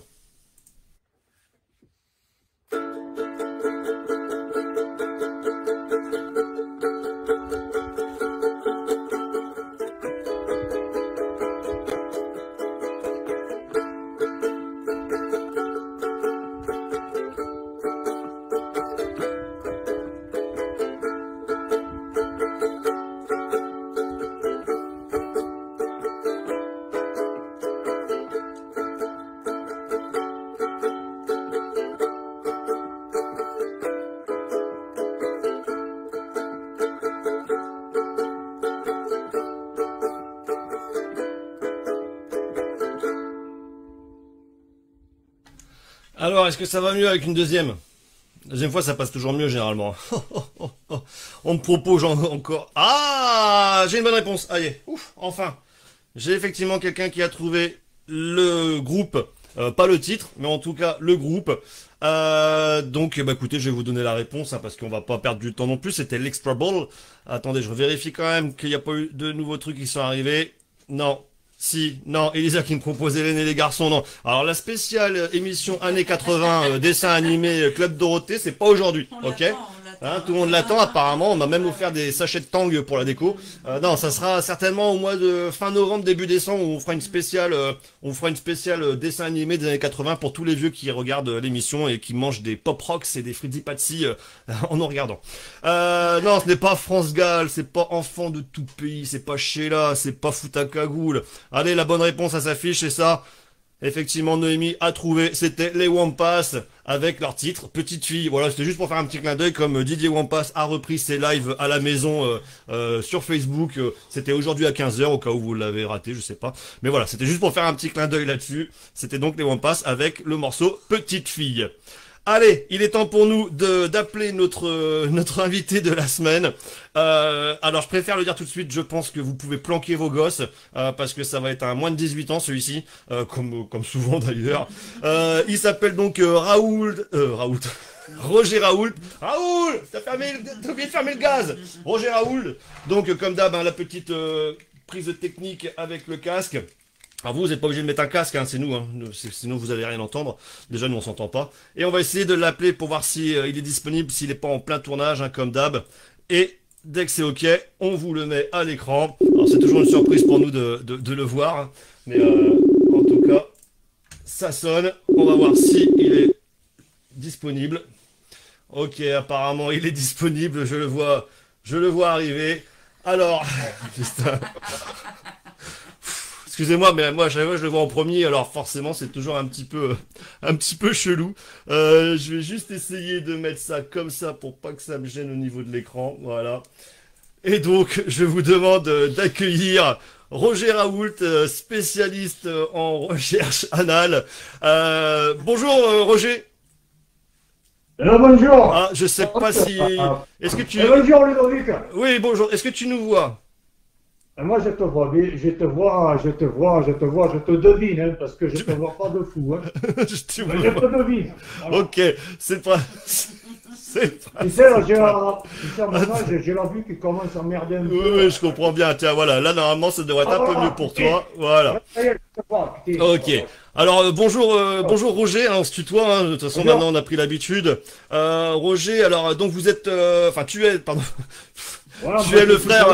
Alors, est-ce que ça va mieux avec une deuxième? Deuxième fois, ça passe toujours mieux, généralement. On me propose encore... Ah, j'ai une bonne réponse. Allez, ouf, enfin. J'ai effectivement quelqu'un qui a trouvé le groupe. Pas le titre, mais en tout cas, le groupe. Donc, bah, écoutez, je vais vous donner la réponse, hein, parce qu'on va pas perdre du temps non plus. C'était l'Extra Ball. Attendez, je vérifie quand même qu'il n'y a pas eu de nouveaux trucs qui sont arrivés. Non. Si, non, Elisa qui me proposait l'aîné les garçons, non. Alors la spéciale émission années 80, dessin animé Club Dorothée, c'est pas aujourd'hui, ok? Hein, tout le monde l'attend apparemment, on m'a même offert des sachets de Tang pour la déco. Non, ça sera certainement au mois de fin novembre, début décembre, où on fera une spéciale dessin animé des années 80 pour tous les vieux qui regardent l'émission et qui mangent des pop rocks et des Freddy Patsy en nous regardant. Non, ce n'est pas France Gall, c'est pas Enfant de tout pays, c'est pas Sheila, c'est pas Fouta Cagoule. Allez, la bonne réponse, ça s'affiche, c'est ça. Effectivement, Noémie a trouvé, c'était les Wampas avec leur titre Petite Fille. Voilà, c'était juste pour faire un petit clin d'œil, comme Didier Wampas a repris ses lives à la maison sur Facebook. C'était aujourd'hui à 15h, au cas où vous l'avez raté, je sais pas. Mais voilà, c'était juste pour faire un petit clin d'œil là-dessus. C'était donc les Wampas avec le morceau Petite Fille. Allez, il est temps pour nous d'appeler notre invité de la semaine. Alors, je préfère le dire tout de suite, je pense que vous pouvez planquer vos gosses, parce que ça va être un moins de 18 ans, celui-ci, comme souvent d'ailleurs. Il s'appelle donc Raoult. Roger Raoult. Raoul, t'as oublié de fermer le gaz. Roger Raoult. Donc, comme d'hab, hein, la petite prise technique avec le casque. Alors vous n'êtes pas obligé de mettre un casque, hein, c'est nous, hein, sinon vous allez rien entendre. Déjà, nous on s'entend pas. Et on va essayer de l'appeler pour voir si il est disponible, s'il n'est pas en plein tournage, hein, comme d'hab. Et dès que c'est ok, on vous le met à l'écran. Alors c'est toujours une surprise pour nous de le voir, hein, mais en tout cas, ça sonne. On va voir si il est disponible. Ok, apparemment il est disponible, je le vois arriver. Alors, putain. Excusez-moi, mais moi, à chaque fois, je le vois en premier, alors forcément, c'est toujours un petit peu chelou. Je vais juste essayer de mettre ça comme ça pour pas que ça me gêne au niveau de l'écran, voilà. Et donc, je vous demande d'accueillir Roger Raoult, spécialiste en recherche anale. Bonjour, Roger. Bonjour. Ah, je sais pas si... Est-ce que tu... Bonjour, Ludovic. Oui, bonjour. Est-ce que tu nous vois? Moi, je te vois, je te devine, hein, parce que je te vois pas de fou. Hein. Je te devine. Voilà. Ok, c'est pas... Tu sais, là, j'ai la vue qui commence à merder un peu. Oui, je comprends bien. Tiens, voilà, là, normalement, ça devrait être un peu mieux pour toi. Voilà. Ok. Alors, bonjour Roger, hein, on se tutoie, hein, de toute façon, maintenant, on a pris l'habitude. Roger, alors, donc, vous êtes... Enfin, tu es... Pardon. Voilà, tu es le frère...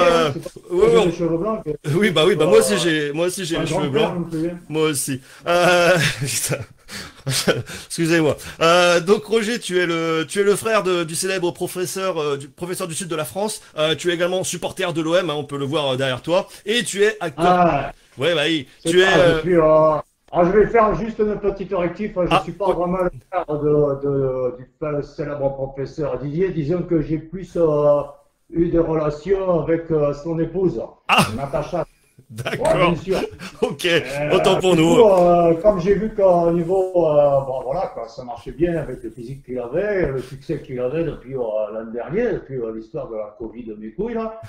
les cheveux blancs. Oui, bah, moi aussi, j'ai les cheveux blancs. Moi aussi. Putain. Excusez-moi. Donc Roger, tu es le frère du célèbre professeur du sud de la France. Tu es également supporter de l'OM, hein, on peut le voir derrière toi. Et tu es acteur. Ouais, bah oui. Tu es. Je vais faire juste une petite rectif. Je suis pas vraiment le frère du célèbre professeur Didier. Disons que j'ai plus eu des relations avec son épouse, Natacha. D'accord. Ouais, bien sûr. Ok, autant pour nous. Comme j'ai vu qu'au niveau, bon voilà, quoi, ça marchait bien avec le physique qu'il avait, le succès qu'il avait depuis l'an dernier, depuis l'histoire de la Covid de mes couilles là.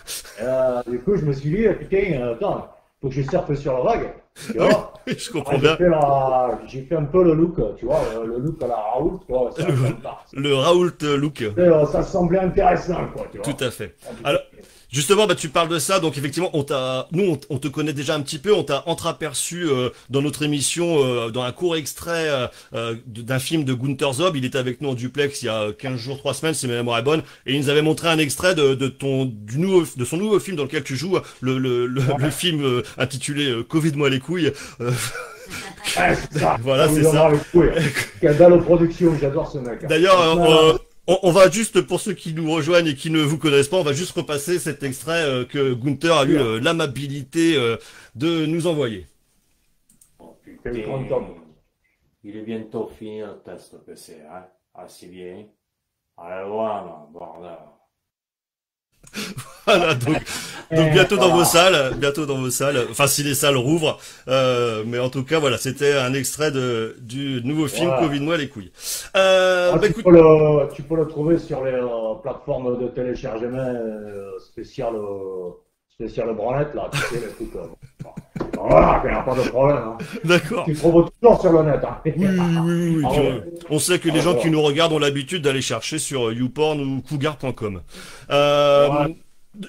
Du coup, je me suis dit, putain, attends, faut que je surfe sur la vague. Tu vois, oui, je comprends bien. J'ai fait un peu le look, tu vois, le look à la Raoult, quoi. Le Raoult look. Ça semblait intéressant, quoi, tu vois. Tout à fait. Alors, justement, bah, tu parles de ça, donc effectivement, on te connaît déjà un petit peu, on t'a entreaperçu dans notre émission, dans un court extrait d'un film de Gunther Zob. Il était avec nous en duplex il y a 15 jours, 3 semaines, si ma mémoire est bonne, et il nous avait montré un extrait de son nouveau film dans lequel tu joues, le film intitulé Covid-moi les couilles. Voilà, c'est ça. Quelle belle production, j'adore ce mec. D'ailleurs, on va juste, pour ceux qui nous rejoignent et qui ne vous connaissent pas, on va juste repasser cet extrait que Gunther a eu l'amabilité de nous envoyer. Il est bientôt fini le test PC, hein? Ah, c'est bien. Allez, voilà, bordel. Voilà, donc bientôt dans vos salles, enfin si les salles rouvrent, mais en tout cas voilà, c'était un extrait du nouveau film Covid-moi les couilles. Tu peux le trouver sur les plateformes de téléchargement spécial branlette là, tu sais, les trucs. Voilà, il n'y a pas de problème. Hein. D'accord. Tu trouves toujours sur le net. Hein. Oui. On sait que les gens qui nous regardent ont l'habitude d'aller chercher sur YouPorn ou Cougar.com.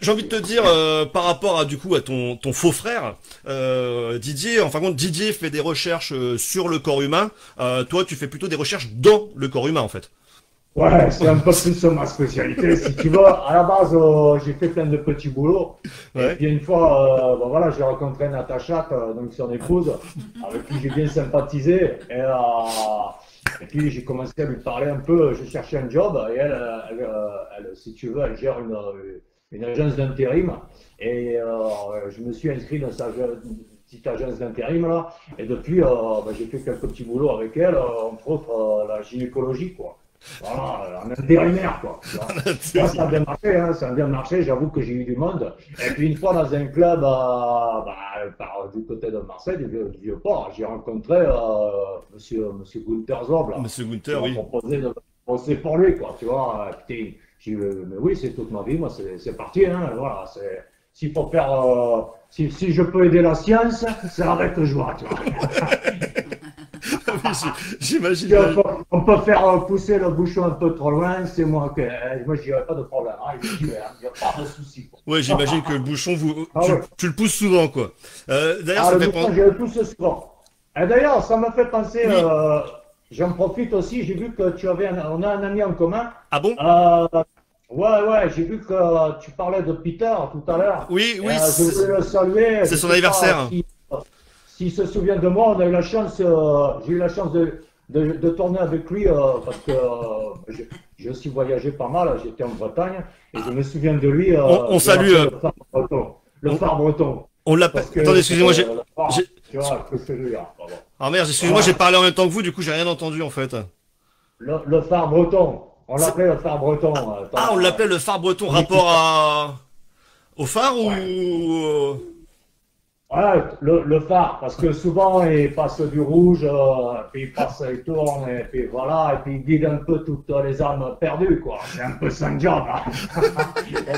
J'ai envie de te dire, par rapport à ton faux frère, Didier, en fin de compte, Didier fait des recherches sur le corps humain. Toi, tu fais plutôt des recherches dans le corps humain, en fait. Ouais, c'est un peu plus ma spécialité, si tu veux. À la base, j'ai fait plein de petits boulots. Ouais. Et puis une fois, voilà, j'ai rencontré Natacha, donc son épouse, avec qui j'ai bien sympathisé. Et puis j'ai commencé à lui parler un peu. Je cherchais un job et elle, si tu veux, elle gère une agence d'intérim. Et je me suis inscrit dans sa petite agence d'intérim là. Et depuis, j'ai fait quelques petits boulots avec elle, entre autres la gynécologie, quoi. Voilà, un intérimaire, quoi. Ça a bien marché, hein, ça a bien marché, j'avoue que j'ai eu du monde. Et puis une fois dans un club du côté de Marseille, du Vieux-Port, j'ai rencontré monsieur Gunther Zob. Monsieur Gunther, oui. Il m'a proposé de bosser pour lui, quoi, tu vois. Putain, j'ai dit, mais oui, c'est toute ma vie, moi, c'est parti, hein, voilà. S'il faut faire, si je peux aider la science, c'est avec joie, tu vois. Oui, j'imagine. On peut faire pousser le bouchon un peu trop loin, c'est moi que. Moi, j'y aurais pas de problème. Hein, il n'y a pas de souci. Ouais, j'imagine que le bouchon, Ah tu, ouais. tu le pousses souvent, quoi. D'ailleurs, Ah, ça le fait bouchon, penser. je le pousse souvent. Et d'ailleurs, ça me fait penser. Oui. J'en profite aussi, j'ai vu que on a un ami en commun. Ah bon? Ouais, j'ai vu que tu parlais de Peter tout à l'heure. Oui, oui, Je voulais le saluer. c'est Je son sais anniversaire. pas s'il se souvient de moi, on a eu la chance, j'ai eu la chance de tourner avec lui parce que j'ai aussi voyagé pas mal, j'étais en Bretagne et je me souviens de lui. On je salue, l'appelle le phare breton. Le phare breton. On l'appelle. Parce que, Attendez, excusez-moi, le phare, j'ai- tu vois, que c'est lui, hein, pardon. Ah merde, excusez-moi, j'ai parlé en même temps que vous, du coup, j'ai rien entendu, en fait. Le phare breton. On l'appelait le phare breton. Ah, on l'appelait le phare breton, rapport au phare ou... Ouais, le phare, parce que souvent il passe du rouge, puis il tourne, et puis voilà, et puis il guide un peu toutes les âmes perdues, quoi. C'est un peu son job, hein.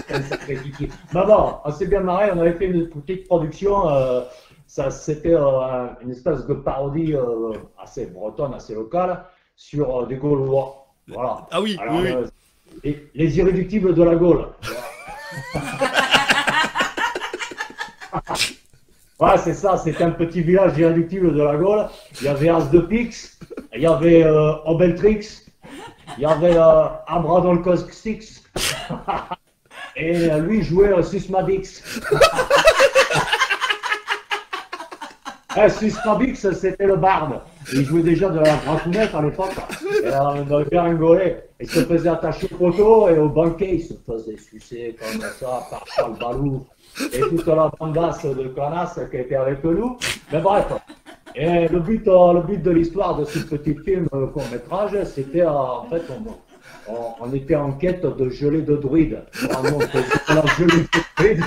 C'est un sacré kiki. Mais bon, on s'est bien marré, on avait fait une petite production, c'était une espèce de parodie assez bretonne, assez locale, sur des Gaulois. Voilà. Ah oui, Alors, oui. les irréductibles de la Gaule. Ouais, c'est ça, c'était un petit village irréductible de la Gaule. Il y avait As de Pix, il y avait Obeltrix, il y avait Abradolcosix, et lui jouait Susmadix. Susmadix, c'était le barde. Il jouait déjà de la gratounette à l'époque. Et on avait bien rigolé. Il se faisait attacher au poteau et au banquet, il se faisait sucer comme ça par Charles Balou et toute la bandasse de connasses qui était avec nous. Mais bref. Et le but de l'histoire de ce petit film court-métrage, c'était en fait, on était en quête de gelée de druide. Vraiment, c'était la gelée de druide.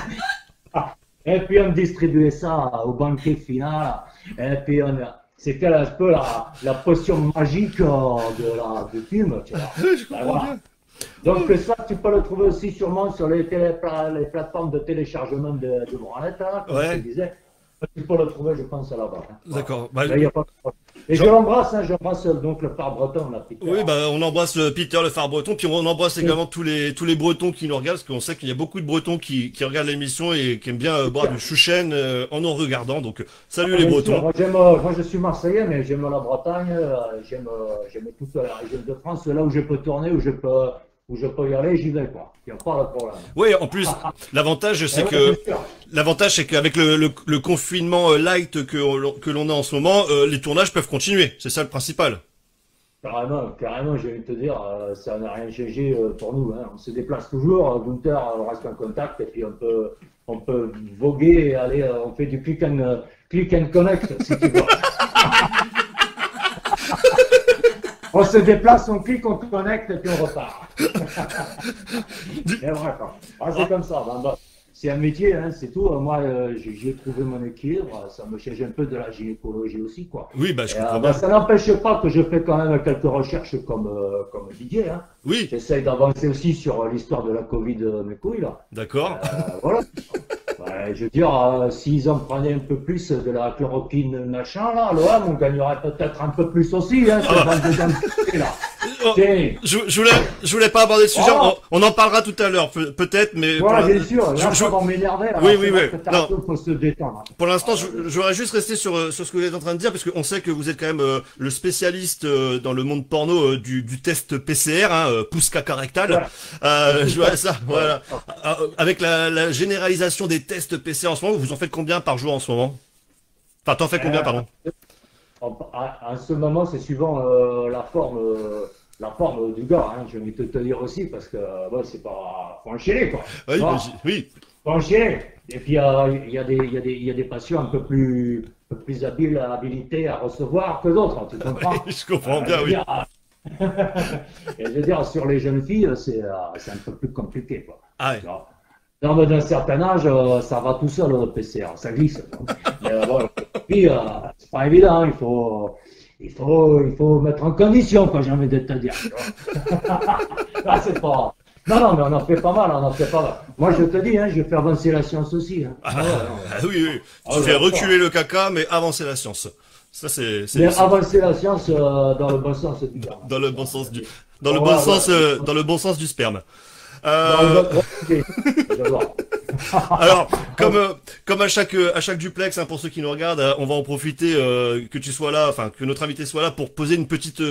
Et puis on distribuait ça au banquet final. Et puis c'était un peu la potion magique du film. Tu vois. Je comprends Voilà. bien. Donc ça, tu peux le trouver aussi sûrement sur les plateformes de téléchargement de branlette, hein, comme Ouais. je te disais. Tu peux le trouver, je pense, là-bas. Hein. D'accord. Bah, Là, y a pas de problème. Et je l'embrasse, hein, j'embrasse donc le phare breton, là, Peter. oui, bah, on embrasse Peter, le phare breton, puis on embrasse également tous les Bretons qui nous regardent, parce qu'on sait qu'il y a beaucoup de Bretons qui regardent l'émission et qui aiment bien boire du chouchen en nous regardant. Donc, salut les Bien Bretons. sûr, moi, je suis Marseillais, mais j'aime la Bretagne, j'aime toute la région de France, là où je peux tourner, où je peux y aller, j'y vais, quoi. Il n'y a pas de problème. Oui, en plus, l'avantage, c'est Eh ouais, que bien sûr. l'avantage, c'est qu'avec le confinement light que l'on a en ce moment, les tournages peuvent continuer. C'est ça le principal. Carrément, je vais te dire, ça n'a rien changé pour nous. Hein. On se déplace toujours, Gunther reste en contact et puis on peut voguer et aller, on fait du click and connect si tu veux. On se déplace, on clique, on connecte et puis on repart. Et voilà, quoi. C'est comme ça. C'est un métier, hein, c'est tout. Moi, j'ai trouvé mon équilibre. Ça me change un peu de la gynécologie aussi, quoi. Oui, bah, je comprends bien. Ça n'empêche pas que je fais quand même quelques recherches comme Didier. Hein. Oui. J'essaye d'avancer aussi sur l'histoire de la Covid, mes couilles, là. D'accord. Voilà. Ouais, je veux dire, s'ils en prenaient un peu plus de la chloroquine, machin, là, l'OM, on gagnerait peut-être un peu plus aussi, hein, cette bande de gars, là. Oh, je voulais pas aborder le sujet. Voilà. On en parlera tout à l'heure, peut-être, mais. Voilà, bien sûr. Là, ça va m'énerver. Oui. Non. Faut se détendre. Pour l'instant, je voudrais juste rester sur ce que vous êtes en train de dire, parce qu'on sait que vous êtes quand même le spécialiste dans le monde porno du test PCR, hein, pouce caca rectal. Je vois ça, voilà. Avec la généralisation des tests PCR en ce moment, vous en faites combien par jour en ce moment? Enfin, t'en fais combien, pardon? En ce moment, c'est suivant la forme du gars, hein, je vais te dire aussi, parce que c'est pas. Faut enchaîner, quoi. Oui, oui. Faut enchaîner. Et puis, il y a des patients un peu plus habilités à recevoir que d'autres, tu comprends? Oui, je comprends bien, oui. Et je veux dire, sur les jeunes filles, c'est un peu plus compliqué, quoi. Ah ouais. Non, mais d'un certain âge, ça va tout seul, le PCR, ça glisse. Mais bon, puis, c'est pas évident, hein, il faut mettre en condition, quoi, j'ai envie de te dire. Là, c'est pas. Non, mais on en fait pas mal, Moi, je te dis, hein, je fais avancer la science aussi. Hein. Oui. Tu fais reculer le caca, mais avancer la science. Ça, c'est Mais avancer la science dans le bon sens du terme. dans le bon sens du, dans le bon sens, dans le bon sens du sperme. J'adore. Alors, comme à chaque duplex, hein, pour ceux qui nous regardent, on va en profiter que tu sois là, enfin que notre invité soit là pour poser une petite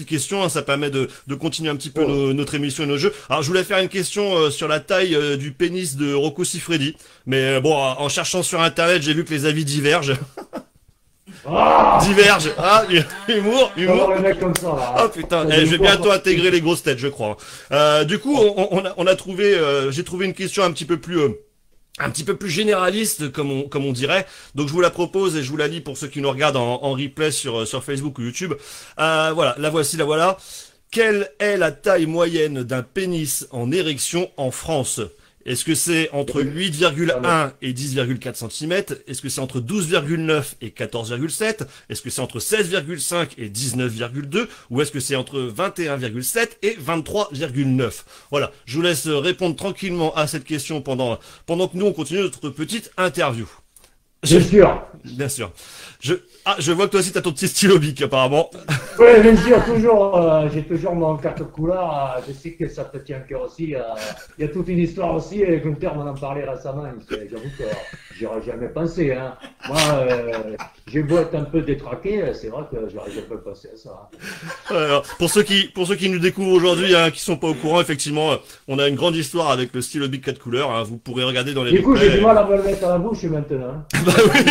question. Hein, ça permet de continuer un petit peu notre émission et nos jeux. Alors, je voulais faire une question sur la taille du pénis de Rocco Siffredi, mais bon, en cherchant sur internet, j'ai vu que les avis divergent. Divergent. Ah, humour. Le mec comme ça, là. Ah putain, je vais bientôt intégrer les grosses têtes, je crois. Du coup, on a trouvé, j'ai trouvé une question un petit peu plus généraliste, comme on dirait. Donc je vous la propose et je vous la lis pour ceux qui nous regardent en replay sur Facebook ou YouTube. Voilà, la voilà. Quelle est la taille moyenne d'un pénis en érection en France? Est-ce que c'est entre 8,1 et 10,4 cm? Est-ce que c'est entre 12,9 et 14,7? Est-ce que c'est entre 16,5 et 19,2? Ou est-ce que c'est entre 21,7 et 23,9? Voilà, je vous laisse répondre tranquillement à cette question pendant que nous on continue notre petite interview. Bien sûr. Bien sûr. Je vois que toi aussi t'as ton petit stylo bic apparemment. Oui, bien sûr, toujours, j'ai toujours mon carte couleur, je sais que ça te tient à cœur aussi, il y a toute une histoire aussi, et Gunther m'en a parlé récemment, j'avoue que j'aurais jamais pensé, hein. Moi, j'ai beau être un peu détraqué, c'est vrai que j'aurais jamais pensé à ça. Alors, pour ceux qui nous découvrent aujourd'hui, hein, qui sont pas au courant, effectivement, on a une grande histoire avec le stylo bic 4 couleurs, hein, vous pourrez regarder dans les replays. Du coup, j'ai du mal à me le mettre à la bouche maintenant. Bah oui,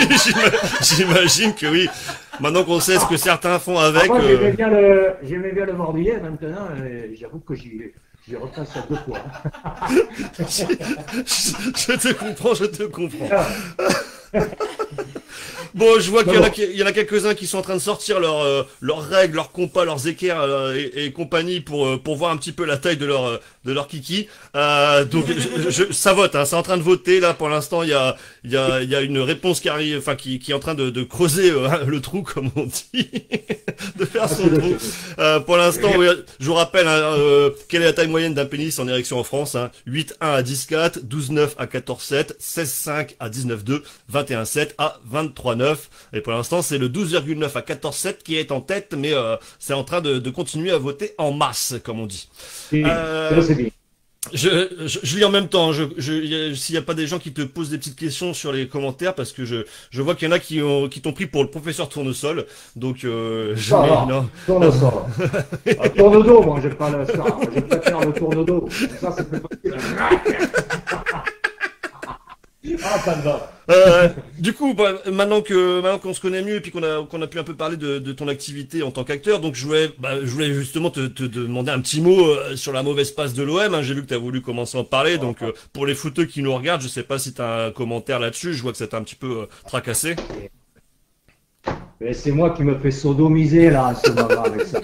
j'imagine que oui. Maintenant qu'on sait ce que certains font avec. Moi, j'aimais bien le mordillet maintenant, et j'avoue que j'y repasse à 2 fois. Je te comprends. Bon, je vois qu'il y en a quelques-uns qui sont en train de sortir leurs règles, leurs compas, leurs équerres et compagnie pour voir un petit peu la taille de leur kiki. Donc ça vote, hein, c'est en train de voter là pour l'instant. Il y a une réponse qui arrive, enfin qui est en train de creuser le trou comme on dit, de faire son trou. Pour l'instant, oui, je vous rappelle quelle est la taille moyenne d'un pénis en érection en France. Hein, 8,1 à 10,4, 12,9 à 14,7, 16,5 à 19,2, 21,7 à 23,9. Et pour l'instant, c'est le 12,9 à 14,7 qui est en tête, mais c'est en train de continuer à voter en masse, comme on dit. C'est bien. Je lis en même temps, s'il n'y a pas des gens qui te posent des petites questions sur les commentaires, parce que je vois qu'il y en a qui t'ont pris pour le professeur Tournesol, donc non. Tournesol. Tourne-dos, moi, j'aime pas ça, je préfère le tourne-dos, ça c'est plus facile. Ah, ça me va. Du coup, maintenant qu'on se connaît mieux et puis qu'on a pu un peu parler de ton activité en tant qu'acteur, donc je voulais justement te demander un petit mot sur la mauvaise passe de l'OM. Hein. J'ai vu que tu as voulu commencer à en parler, donc pour les footeux qui nous regardent, je sais pas si tu as un commentaire là-dessus. Je vois que ça t'a un petit peu tracassé. Mais c'est moi qui me fais sodomiser là en ce moment avec ça.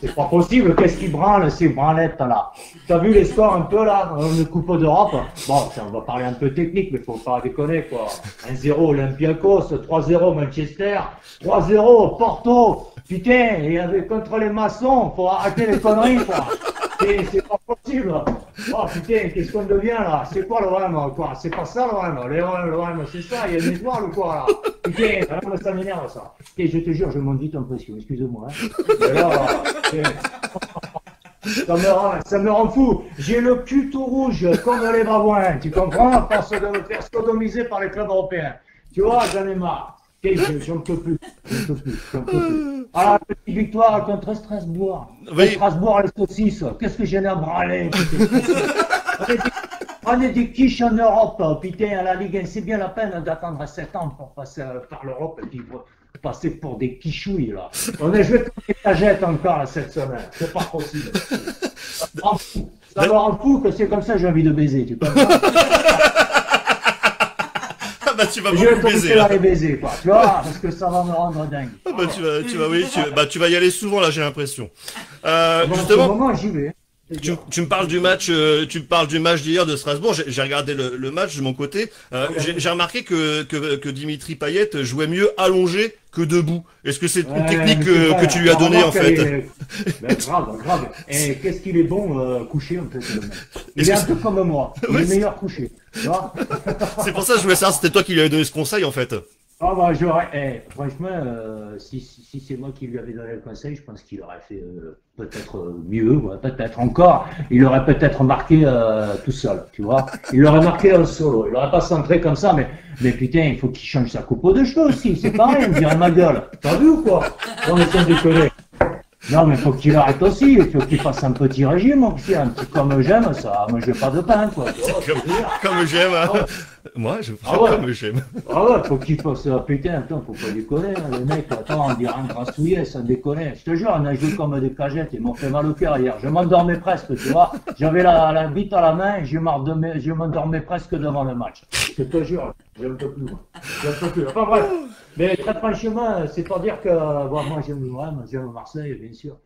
C'est pas possible, qu'est-ce qui branle ces branlettes là? T'as vu les scores un peu là, une Coupe d'Europe? Bon, ça, on va parler un peu technique, mais faut pas déconner quoi. 1-0 Olympiakos, 3-0 Manchester, 3-0 Porto. Putain, et avec contre les maçons, faut arrêter les conneries quoi. C'est pas possible. Oh putain, qu'est-ce qu'on devient là? C'est quoi l'OM quoi? C'est pas ça l'OM. L'OM, c'est ça, il y a une étoile ou quoi là? Putain, ça m'énerve ça. Et je te jure, je m'en dis en pression, excuse-moi. Ça me rend fou. J'ai le cul tout rouge comme les babouins, tu comprends? À force de me faire sodomiser par les clubs européens. Tu vois, j'en ai marre. J'en peux plus. Ah, petite victoire contre Strasbourg. Oui. Strasbourg, les saucisses. Qu'est-ce que j'en ai à branler? On est des quiches en Europe, putain, à la Ligue 1. C'est bien la peine d'attendre 7 ans pour passer par l'Europe et puis passer pour des quichouilles, là. On est joué comme des cagettes encore là, cette semaine. C'est pas possible. Ça me rend fou que c'est comme ça que j'ai envie de baiser, tu comprends? Bah tu vas je vais commencer à les baiser, quoi. Tu vois, parce que ça va me rendre dingue. Ah bah tu vas y aller souvent là, j'ai l'impression. Bon, justement. En ce moment, j'y vais. Tu me parles du match d'hier de Strasbourg. J'ai regardé le match de mon côté. J'ai remarqué que Dimitri Payet jouait mieux allongé que debout. Est-ce que c'est une technique que tu lui as donnée en fait? Grave. Et qu'est-ce qu'il est bon couché en fait. Il est un peu comme moi. Il est meilleur couché. Tu vois? C'est pour ça que je voulais savoir si c'était toi qui lui avais donné ce conseil en fait. Ah bah j'aurais, franchement, si c'est moi qui lui avais donné le conseil, je pense qu'il aurait fait peut-être mieux, ouais, peut-être encore. Il aurait peut-être marqué tout seul, tu vois. Il aurait marqué en solo. Il aurait pas centré comme ça, mais putain, il faut qu'il change sa coupe de cheveux aussi. C'est pareil, on dirait ma gueule. T'as vu ou quoi? Non mais sans déconner. Non mais faut qu'il arrête aussi. Il faut qu'il fasse un petit régime aussi, un petit comme j'aime, ça. Moi je veux pas de pain, quoi. Tu vois, Comme j'aime. Hein. Ah ouais. Moi, je fais Ah ouais. comme j'aime. Ah ouais, faut qu'il fasse putain, attends, faut pas déconner, hein, le mec, attends, on dirait un grassouillet, sans déconner. Je te jure, on a joué comme des cagettes, ils m'ont fait mal au cœur hier. Je m'endormais presque, tu vois. J'avais la bite à la main et je m'endormais presque devant le match. Je te jure, je ne peux plus, moi. Je ne peux plus. Enfin bref. Mais très franchement, c'est pour dire que bon, moi j'aime l'OM, j'aime Marseille, bien sûr.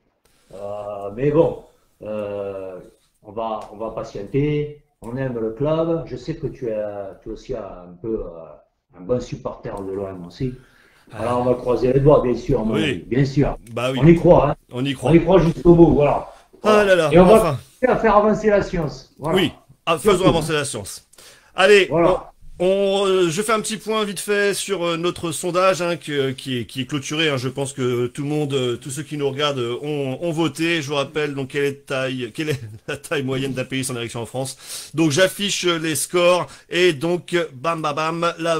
Mais bon, on va patienter. On aime le club. Je sais que tu es aussi un peu un bon supporter de l'OM aussi. Alors on va croiser les doigts, bien sûr. Oui. Bien sûr. Bah oui. On y croit. Hein. On y croit. On y croit jusqu'au bout. Voilà. Ah là là. Et on Enfin. va faire avancer la science. Voilà. Oui. Ah, faisons avancer la science. Allez. Voilà. Je fais un petit point vite fait sur notre sondage hein, qui est clôturé. Hein. Je pense que tout le monde, tous ceux qui nous regardent ont voté. Je vous rappelle donc quelle est la taille moyenne d'un pays sans érection en France. Donc j'affiche les scores et donc bam bam bam, là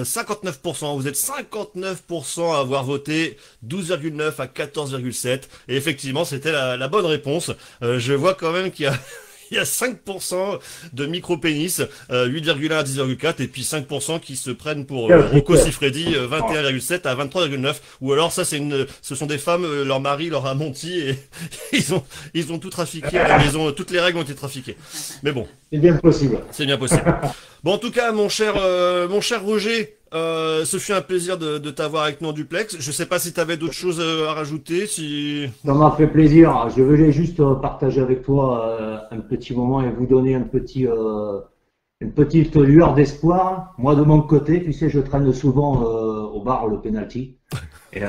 59%. Vous êtes 59% à avoir voté, 12,9 à 14,7. Et effectivement, c'était la bonne réponse. Je vois quand même qu'il y a il y a 5% de micro-pénis, 8,1 à 10,4, et puis 5% qui se prennent pour Rocco Siffredi, 21,7 à 23,9. Ou alors ça, ce sont des femmes, leur mari leur a menti et ils ont tout trafiqué à la maison, toutes les règles ont été trafiquées. Mais bon. C'est bien possible. C'est bien possible. Bon, en tout cas, mon cher Roger, ce fut un plaisir de t'avoir avec nous en duplex. Je sais pas si tu avais d'autres choses à rajouter. Si... Ça m'a fait plaisir. Je voulais juste partager avec toi un petit moment et vous donner une petite lueur d'espoir. Moi, de mon côté, tu sais, je traîne souvent au bar le penalty. Et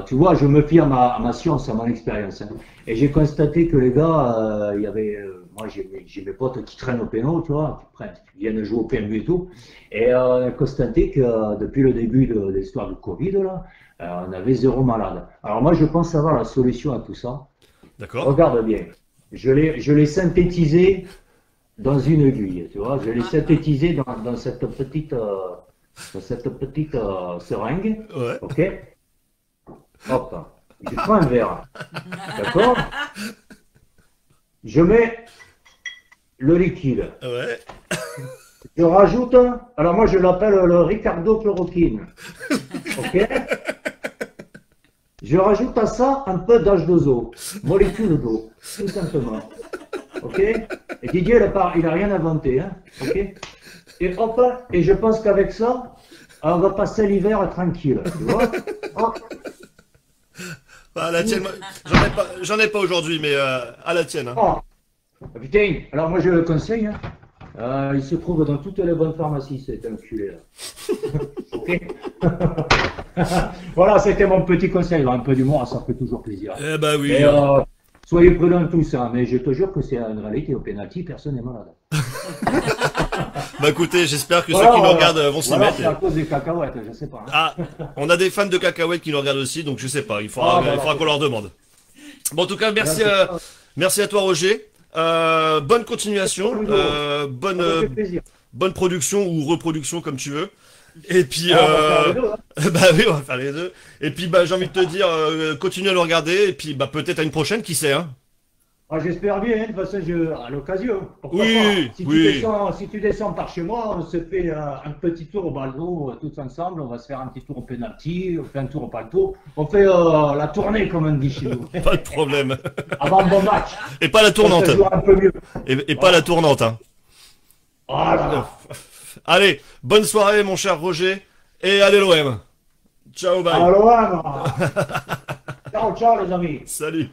tu vois, je me fie à ma science, à mon expérience. Hein. Et j'ai constaté que les gars, il y avait, moi j'ai mes potes qui traînent au péno, tu vois, qui viennent jouer au PMU et tout. Et on a constaté que depuis le début de l'histoire du Covid, là, on avait 0 malade. Alors moi, je pense avoir la solution à tout ça. D'accord. Regarde bien. Je l'ai synthétisé dans une aiguille, tu vois. Je l'ai synthétisé dans cette petite seringue. Ouais. Ok. Hop. Je prends un verre. D'accord. Je mets le liquide. Ouais. Je rajoute, alors moi je l'appelle le Ricardo chloroquine. Ok. Je rajoute à ça un peu d'H2O, molécule d'eau, tout simplement. Ok. Et Didier, il a rien inventé, hein. Ok. Et hop, et je pense qu'avec ça, on va passer l'hiver tranquille. Tu vois. Hop. Ah, la tienne, j'en ai pas aujourd'hui, mais à la tienne. Hein. Oh. Putain, alors moi je le conseille. Hein. Il se trouve dans toutes les bonnes pharmacies, cet enculé là. Ok. Voilà, c'était mon petit conseil. Un peu d'humour, ça fait toujours plaisir. Eh ben oui. Et, soyez prudents tous, hein, mais je te jure que c'est une réalité. Au pénalty, personne n'est malade. Bah écoutez, j'espère que ceux qui nous regardent vont s'y mettre. C'est à cause des cacahuètes, je sais pas. Hein. Ah, on a des fans de cacahuètes qui nous regardent aussi, donc je sais pas, il faudra qu'on leur demande. Bon, en tout cas, merci à toi Roger. Bonne continuation, bonne production ou reproduction comme tu veux. Et puis, bah oui, on va faire les deux. Et puis, bah j'ai envie de te dire, continue à le regarder. Et puis, bah peut-être à une prochaine, qui sait, hein. Ah, j'espère bien, de toute façon, à l'occasion. Oui, si tu descends par chez moi, on se fait un petit tour au baldo, tous ensemble. On va se faire un petit tour au penalty, on fait un tour au palto. On fait la tournée, comme on dit chez nous. Pas de problème. Avant le bon match. Et pas la tournante. Ça joue un peu mieux. Et pas la tournante, hein. Voilà. Allez, bonne soirée, mon cher Roger. Et allez l'OM. Ciao, bye. Allez l'OM. Ciao, ciao, les amis. Salut.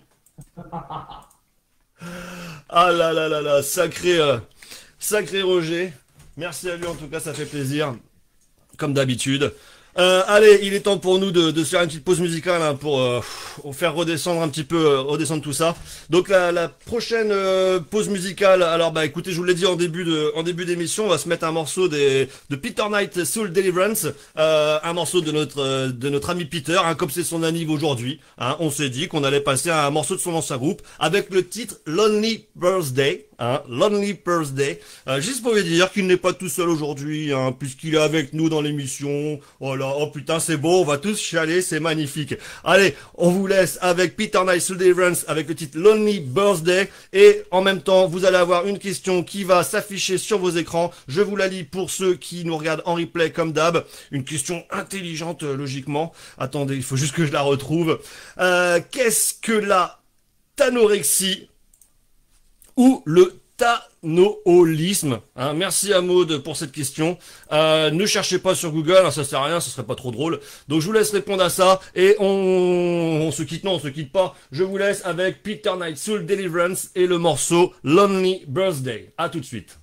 Ah là là là là, sacré Roger. Merci à lui en tout cas, ça fait plaisir. Comme d'habitude. Allez, il est temps pour nous de se faire une petite pause musicale hein, pour faire redescendre un petit peu, redescendre tout ça. Donc la prochaine pause musicale, alors bah écoutez, je vous l'ai dit en début d'émission, on va se mettre un morceau de Peter Knight Soul Deliverance, un morceau de notre ami Peter, hein, comme c'est son anniv aujourd'hui. Hein, on s'est dit qu'on allait passer à un morceau de son ancien groupe avec le titre Lonely Birthday. Hein, Lonely Birthday, juste pour vous dire qu'il n'est pas tout seul aujourd'hui, hein, puisqu'il est avec nous dans l'émission. Voilà, oh putain c'est beau, on va tous chialer, c'est magnifique. Allez, on vous laisse avec Peter Knight Soul Deliverance avec le titre Lonely Birthday, et en même temps vous allez avoir une question qui va s'afficher sur vos écrans. Je vous la lis pour ceux qui nous regardent en replay comme d'hab. Une question intelligente logiquement. Attendez, il faut juste que je la retrouve. Qu'est-ce que la tanorexie ou le tanoholisme, hein, merci à Maud pour cette question. Ne cherchez pas sur Google, hein, ça sert à rien, ce serait pas trop drôle. Donc je vous laisse répondre à ça et on se quitte, non on se quitte pas. Je vous laisse avec Peter Knight Soul Deliverance et le morceau Lonely Birthday. À tout de suite.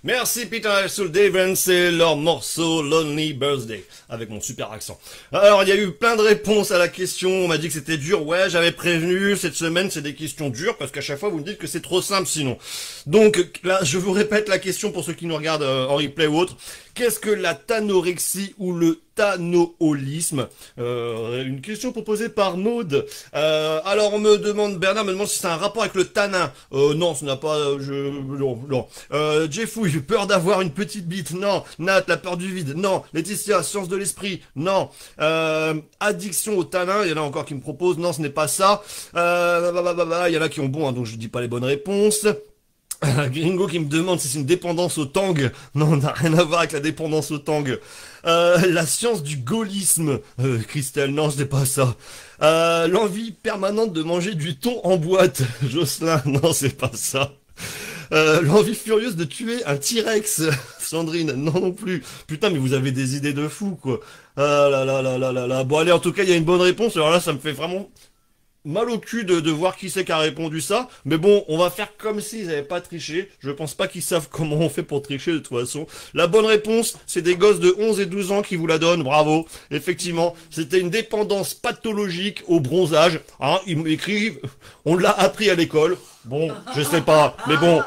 Merci Peter Soul Deliverance, c'est leur morceau Lonely Birthday, avec mon super accent. Alors il y a eu plein de réponses à la question, on m'a dit que c'était dur, ouais j'avais prévenu, cette semaine c'est des questions dures, parce qu'à chaque fois vous me dites que c'est trop simple sinon. Donc là je vous répète la question pour ceux qui nous regardent en replay ou autre, qu'est-ce que la tanorexie ou le tanoholisme. Une question proposée par Maude. Alors on me demande, Bernard me demande si c'est un rapport avec le tanin. Non, ce n'a pas... non. Jeffouille, peur d'avoir une petite bite. Non. Nat, la peur du vide. Non. Laetitia, science de l'esprit. Non. Addiction au tanin. Il y en a encore qui me proposent. Non, ce n'est pas ça. Il y en a qui ont bon, hein, donc je dis pas les bonnes réponses. Gringo qui me demande si c'est une dépendance au tang. Non, on n'a rien à voir avec la dépendance au tang. La science du gaullisme. Christelle, non, ce n'est pas ça. L'envie permanente de manger du thon en boîte. Jocelyn, non, c'est pas ça. L'envie furieuse de tuer un T-Rex. Sandrine, non plus. Putain, mais vous avez des idées de fou, quoi. Ah là là là là là là. Bon, allez, en tout cas, il y a une bonne réponse. Alors là, ça me fait vraiment mal au cul de voir qui c'est qui a répondu ça. Mais bon, on va faire comme s'ils n'avaient pas triché. Je pense pas qu'ils savent comment on fait pour tricher de toute façon. La bonne réponse, c'est des gosses de 11 et 12 ans qui vous la donnent. Bravo. Effectivement, c'était une dépendance pathologique au bronzage. Hein, ils m'écrivent, on l'a appris à l'école. Bon, je sais pas, mais bon,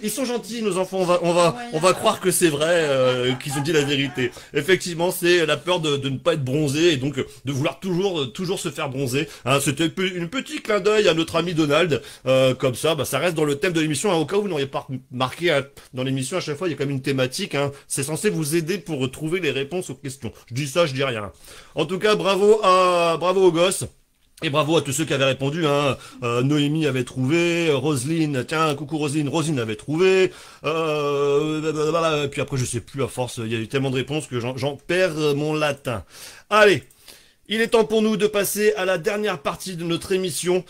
ils sont gentils, nos enfants, on va croire que c'est vrai, qu'ils ont dit la vérité. Effectivement, c'est la peur de ne pas être bronzé et donc de vouloir toujours se faire bronzer. Hein, c'était une petite clin d'œil à notre ami Donald, comme ça, bah, ça reste dans le thème de l'émission. Hein, au cas où vous n'auriez pas remarqué, hein, dans l'émission, à chaque fois, il y a quand même une thématique. Hein, c'est censé vous aider pour trouver les réponses aux questions. Je dis ça, je dis rien. En tout cas, bravo aux gosses. Et bravo à tous ceux qui avaient répondu, hein. Noémie avait trouvé, Roselyne, tiens, coucou Roselyne, Roselyne avait trouvé, et puis après je sais plus à force, il y a eu tellement de réponses que j'en perds mon latin. Allez, il est temps pour nous de passer à la dernière partie de notre émission,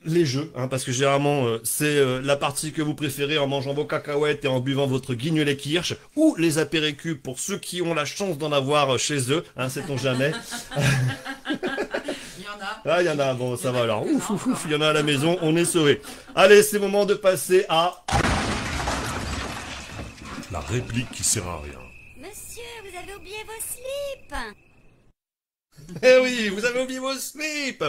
les jeux, hein, parce que généralement c'est la partie que vous préférez en mangeant vos cacahuètes et en buvant votre guignolet kirsch, ou les apéricubes pour ceux qui ont la chance d'en avoir chez eux, hein, sait-on jamais. Ah, il y en a, bon, ça va alors. Ouf, il y en a à la maison, on est sauvé. Allez, c'est le moment de passer à... la réplique qui sert à rien. Monsieur, vous avez oublié vos slips. Eh oui, vous avez oublié vos slips.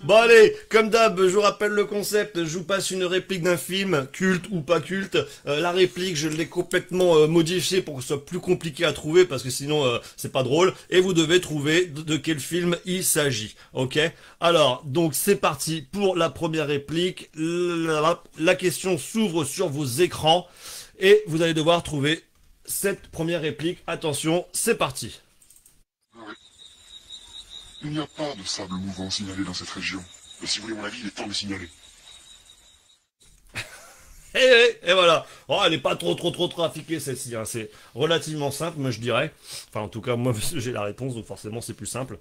Bon allez, comme d'hab, je vous rappelle le concept, je vous passe une réplique d'un film, culte ou pas culte. La réplique, je l'ai complètement modifiée pour que ce soit plus compliqué à trouver, parce que sinon c'est pas drôle. Et vous devez trouver de quel film il s'agit, ok? Alors, donc c'est parti pour la première réplique. La question s'ouvre sur vos écrans, et vous allez devoir trouver cette première réplique. Attention, c'est parti. Il n'y a pas de sable mouvant signalé dans cette région. Mais si vous voulez mon avis, il est temps de signaler. Et voilà. Oh, elle est pas trop trafiquée celle-ci. Hein. C'est relativement simple, moi je dirais. Enfin, en tout cas, moi j'ai la réponse, donc forcément c'est plus simple.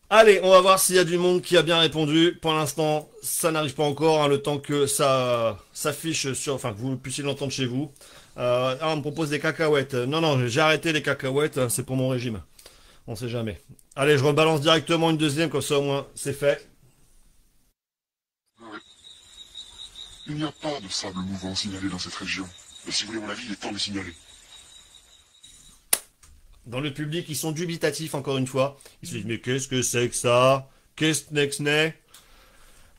Allez, on va voir s'il y a du monde qui a bien répondu. Pour l'instant, ça n'arrive pas encore, hein, le temps que ça s'affiche sur, enfin que vous puissiez l'entendre chez vous. On me propose des cacahuètes. Non, j'ai arrêté les cacahuètes. C'est pour mon régime. On sait jamais. Allez, je rebalance directement une deuxième, comme ça au moins c'est fait. Oui. Il n'y a pas de sable mouvant signalé dans cette région. Mais si vous voulez mon avis, il est temps de signaler. Dans le public, ils sont dubitatifs encore une fois. Ils se disent, mais qu'est-ce que c'est que ça? Qu'est-ce que c'est?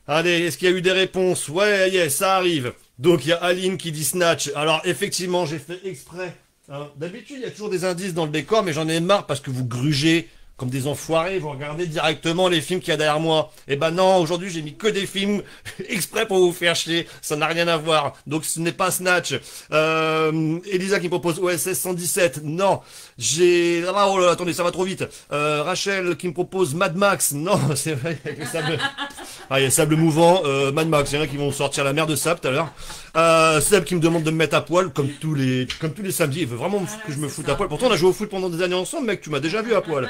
Allez, est-ce qu'il y a eu des réponses? Ouais, yes, ça arrive. Donc il y a Aline qui dit Snatch. Alors effectivement, j'ai fait exprès. Hein. D'habitude, il y a toujours des indices dans le décor, mais j'en ai marre parce que vous grugez comme des enfoirés, vous regardez directement les films qu'il y a derrière moi. Eh ben non, aujourd'hui j'ai mis que des films exprès pour vous faire chier, ça n'a rien à voir. Donc ce n'est pas Snatch. Elisa qui me propose OSS 117, non. J'ai... Ah, oh là, là, attendez, ça va trop vite. Rachel qui me propose Mad Max, non, c'est vrai, avec le sable... Ah, il y a le sable mouvant, Mad Max, il y en a qui vont sortir la mer de sable tout à l'heure. Seb qui me demande de me mettre à poil, comme tous les samedis, il veut vraiment que je me foute à poil. Pourtant on a joué au foot pendant des années ensemble, mec, tu m'as déjà vu à poil.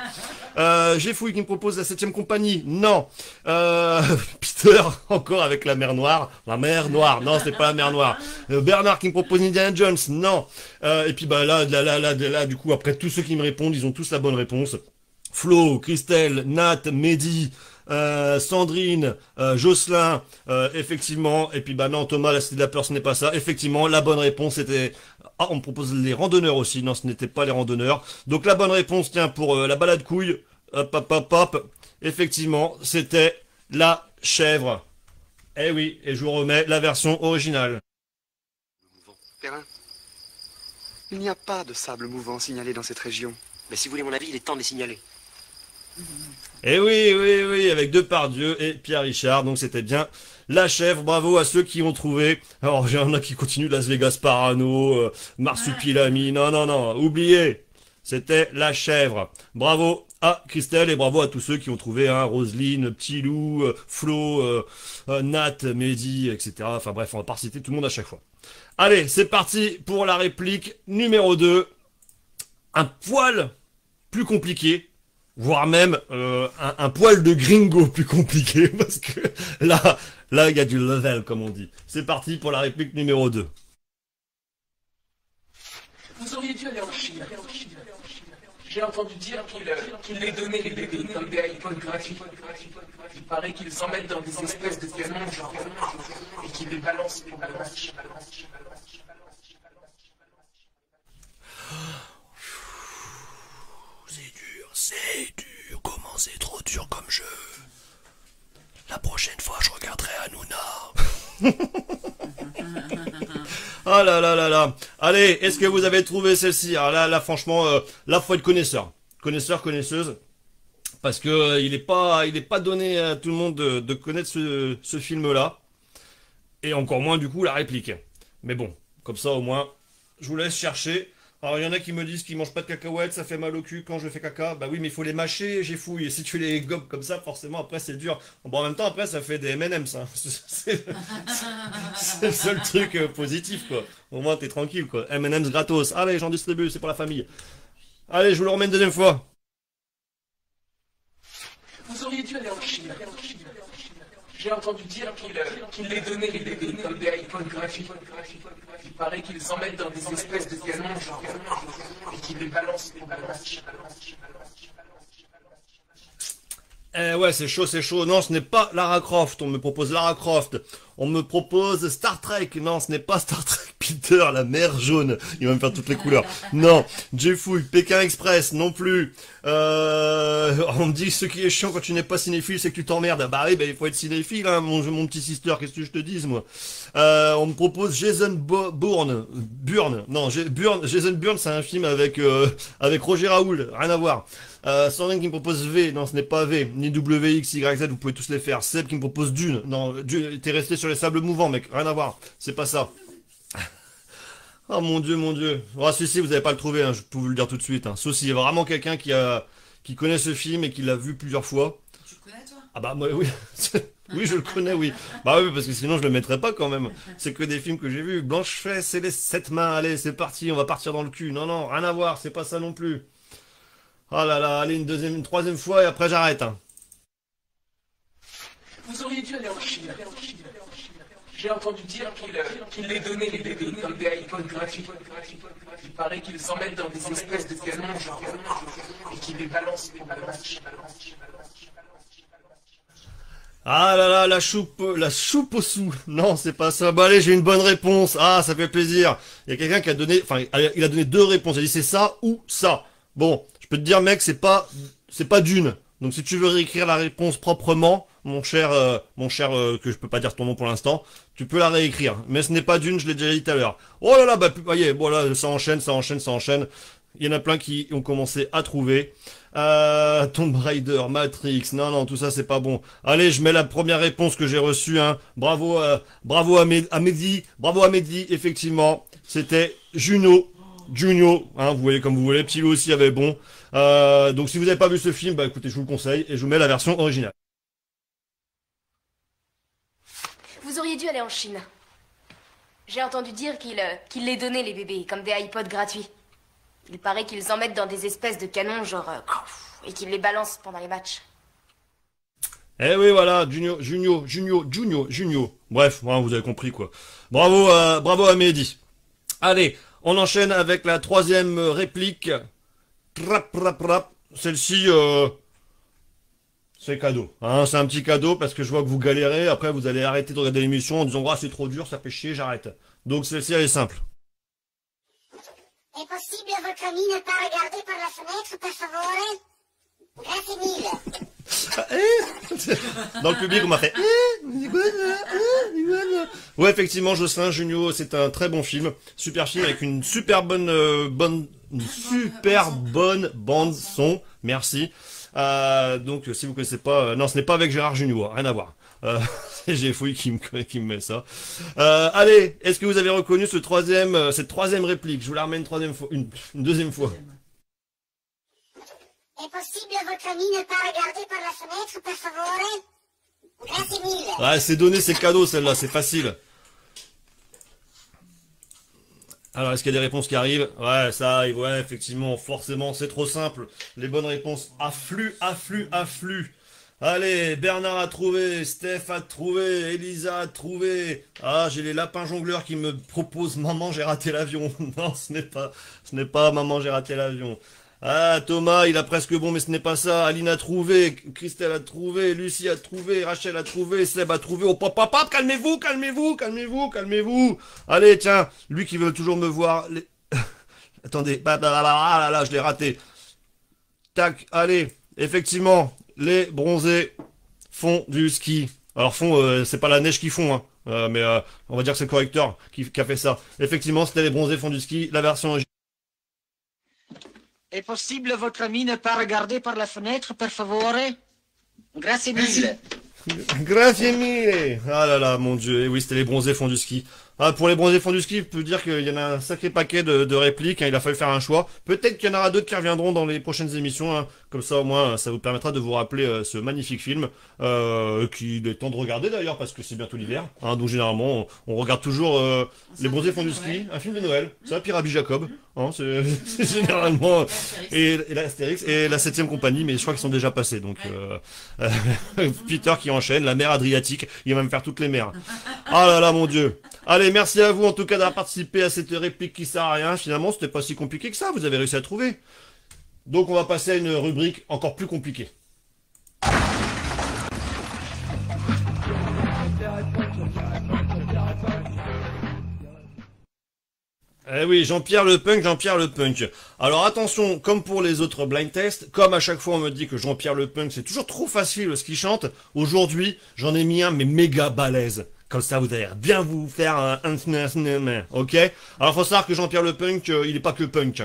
J'ai Fouille qui me propose la 7ème compagnie, non. Peter, encore avec la mer Noire. La mer Noire, non, c'est pas la mer Noire. Bernard qui me propose Indiana Jones, non. Et puis bah là, du coup, après tous ceux qui me répondent, ils ont tous la bonne réponse. Flo, Christelle, Nat, Mehdi, Sandrine, Jocelyn, effectivement, et puis bah non, Thomas, la Cité de la Peur, ce n'est pas ça. Effectivement, la bonne réponse était... Ah, on me propose les randonneurs aussi. Non, ce n'était pas les randonneurs. Donc la bonne réponse, tiens, pour la balade couille, hop, effectivement, c'était la chèvre. Eh oui, et je vous remets la version originale. Perrin. Il n'y a pas de sable mouvant signalé dans cette région. Mais si vous voulez mon avis, il est temps de les signaler. Et oui, oui, oui, avec Depardieu et Pierre Richard, donc c'était bien La Chèvre. Bravo à ceux qui ont trouvé. Alors, il y en a qui continuent Las Vegas Parano, Marsupilami, non, oubliez, c'était La Chèvre. Bravo à Christelle et bravo à tous ceux qui ont trouvé, hein, Roselyne, Petit Loup, Flo, Nat, Mehdi, etc. Enfin bref, on va pas citer tout le monde à chaque fois. Allez, c'est parti pour la réplique numéro 2. Un poil plus compliqué. Voire même un poil de gringo plus compliqué, parce que là, il y a du level, comme on dit. C'est parti pour la réplique numéro 2. Vous auriez dû aller en Chine. J'ai entendu dire qu'il les donnait les bébés comme des iPods gratuits. Il paraît qu'ils en mettent dans des espèces de canons, genre, et qu'ils les balancent pour le match. C'est dur, comment c'est trop dur comme jeu. La prochaine fois, je regarderai Hanouna. Ah là là là là. Allez, est-ce que vous avez trouvé celle-ci? Alors là, franchement, là, faut être connaisseur. Connaisseuse. Parce que il est pas donné à tout le monde de connaître ce film-là. Et encore moins, du coup, la réplique. Mais bon, comme ça, au moins, je vous laisse chercher. Alors, il y en a qui me disent qu'ils mangent pas de cacahuètes, ça fait mal au cul quand je fais caca. Bah oui, mais il faut les mâcher, j'ai fouille. Et si tu les gobes comme ça, forcément, après, c'est dur. Bon, en même temps, après, ça fait des M&M's, hein. C'est le seul truc positif, quoi. Au moins, t'es tranquille, quoi. M&M's gratos. Allez, j'en distribue, c'est pour la famille. Allez, je vous le remets une deuxième fois. Vous auriez dû aller en Chine. J'ai entendu dire qu'il les donnait les bébés comme des iPods gratuits. Il paraît qu'ils en mettent dans des espèces de canons, genre, et qu'ils les balancent pour le match. Ouais, c'est chaud. Non, ce n'est pas Lara Croft. On me propose Lara Croft. On me propose Star Trek. Non, ce n'est pas Star Trek. Peter, la mer jaune. Il va me faire toutes les couleurs. Non. Jeffouille. Pékin Express. Non plus. On me dit ce qui est chiant quand tu n'es pas cinéphile, c'est que tu t'emmerdes. Bah oui, il faut être cinéphile, hein, mon petit sister. Qu'est-ce que je te dise, moi? On me propose Jason Bourne. Jason Bourne, c'est un film avec Roger Raoul. Rien à voir. Sandrine qui me propose V, non ce n'est pas V, ni WX, YZ, vous pouvez tous les faire. Seb qui me propose Dune, non, t'es resté sur les sables mouvants mec, rien à voir, c'est pas ça. Oh mon dieu. Oh celui-ci vous n'allez pas le trouver, hein, je peux vous le dire tout de suite. Hein. Sauf s'il y a vraiment quelqu'un qui connaît ce film et qui l'a vu plusieurs fois. Tu le connais toi? Ah bah moi oui, oui je le connais oui. Bah oui parce que sinon je le mettrais pas quand même. C'est que des films que j'ai vus. Blanche-Fesse et les 7 mains, allez c'est parti, on va partir dans le cul. Non, rien à voir, c'est pas ça non plus. Oh là là, allez, une troisième fois et après j'arrête. Hein. Vous auriez dû aller en Chine. J'ai entendu dire qu'il les donnait les bébés comme des iPods gratuits. Il paraît qu'ils en mettent dans des espèces de canons, genre, et qu'ils les balancent pour le match. Ah là là, la choupe au sou. Non, c'est pas ça. Bah allez, j'ai une bonne réponse. Ah, ça fait plaisir. Il y a quelqu'un qui a donné, enfin, il a donné deux réponses. Il a dit c'est ça ou ça. Bon. Je peux te dire mec, c'est pas Dune. Donc si tu veux réécrire la réponse proprement, mon cher que je peux pas dire ton nom pour l'instant, tu peux la réécrire. Mais ce n'est pas Dune, je l'ai déjà dit tout à l'heure. Oh là là, bah voyez, voilà, ça enchaîne. Il y en a plein qui ont commencé à trouver. Tomb Raider, Matrix, non, tout ça c'est pas bon. Allez, je mets la première réponse que j'ai reçue, hein. Bravo à Mehdi, effectivement. C'était Juno, hein, vous voyez comme vous voulez, Petit Loup aussi avait bon. Donc si vous n'avez pas vu ce film, bah écoutez, je vous le conseille et je vous mets la version originale. Vous auriez dû aller en Chine. J'ai entendu dire qu'il les donnait les bébés, comme des iPods gratuits. Il paraît qu'ils en mettent dans des espèces de canons, genre, et qu'ils les balancent pendant les matchs. Eh oui, voilà, Junio. Bref, vous avez compris quoi. Bravo à Mehdi. Allez, on enchaîne avec la troisième réplique. Celle-ci, c'est cadeau. Hein, c'est un petit cadeau parce que je vois que vous galérez. Après, vous allez arrêter de regarder l'émission en disant « c'est trop dur, ça fait chier, j'arrête ». Donc celle-ci, elle est simple. È possibile a votre ami ne pas regarder par la fenêtre, per favore? Grazie mille. ça. Dans le public, on m'a fait. Ouais, effectivement, Jocelyn Junio, c'est un très bon film. Super film avec une super bonne, une super bonne bande son. Merci. Donc, si vous connaissez pas, non, ce n'est pas avec Gérard Jugnot, rien à voir. C'est Géfouille qui me met ça. Allez, est-ce que vous avez reconnu cette troisième réplique? Je vous la remets une troisième fois, une deuxième fois. È possibile votre ami ne pas regarder par la fenêtre, per favore? Grazie mille. Ouais, c'est donné, c'est cadeau celle-là, c'est facile. Alors, est-ce qu'il y a des réponses qui arrivent? Ouais, ça arrive, ouais, effectivement, forcément, c'est trop simple. Les bonnes réponses affluent. Allez, Bernard a trouvé, Steph a trouvé, Elisa a trouvé. Ah, j'ai les lapins jongleurs qui me proposent Maman, j'ai raté l'avion. Non, ce n'est pas Maman, j'ai raté l'avion. Ah, Thomas, il a presque bon, mais ce n'est pas ça. Aline a trouvé, Christelle a trouvé, Lucie a trouvé, Rachel a trouvé, Seb a trouvé. Oh, papa, calmez-vous. Allez, tiens, lui qui veut toujours me voir. Attendez, là, je l'ai raté. Tac, allez, effectivement, les bronzés font du ski. Alors, c'est pas la neige qui fond, hein. Mais on va dire que c'est le correcteur qui a fait ça. Effectivement, c'était les bronzés font du ski, la version... Est possible votre ami ne pas regarder par la fenêtre, per favore? Grazie mille. Grazie mille. Ah là là, mon Dieu. Et oui, c'était les bronzés font du ski. Ah, pour les bronzés font du ski, je peux dire qu'il y en a un sacré paquet de répliques, hein, il a fallu faire un choix. Peut-être qu'il y en aura d'autres qui reviendront dans les prochaines émissions, hein. Comme ça, au moins, ça vous permettra de vous rappeler ce magnifique film, qu'il est temps de regarder d'ailleurs, parce que c'est bientôt l'hiver, hein. Donc généralement, on regarde toujours les bronzés font du ski, un film de Noël. C'est un Rabbi Jacob, hein, c'est généralement... Et l'Astérix et la 7ème compagnie, mais je crois qu'ils sont déjà passés, donc... Peter qui enchaîne, la mer Adriatique, il va même faire toutes les mers. Ah là là, mon Dieu. Allez, merci à vous en tout cas d'avoir participé à cette réplique qui sert à rien. Finalement, c'était pas si compliqué que ça, vous avez réussi à trouver. Donc on va passer à une rubrique encore plus compliquée. Eh oui, Jean-Pierre le punk. Alors attention, comme pour les autres blind tests, comme à chaque fois on me dit que Jean-Pierre le punk c'est toujours trop facile ce qu'il chante, aujourd'hui j'en ai mis un mais méga balèze. Comme ça vous allez bien vous faire un ok? Alors faut savoir que Jean-Pierre le punk, il est pas que punk.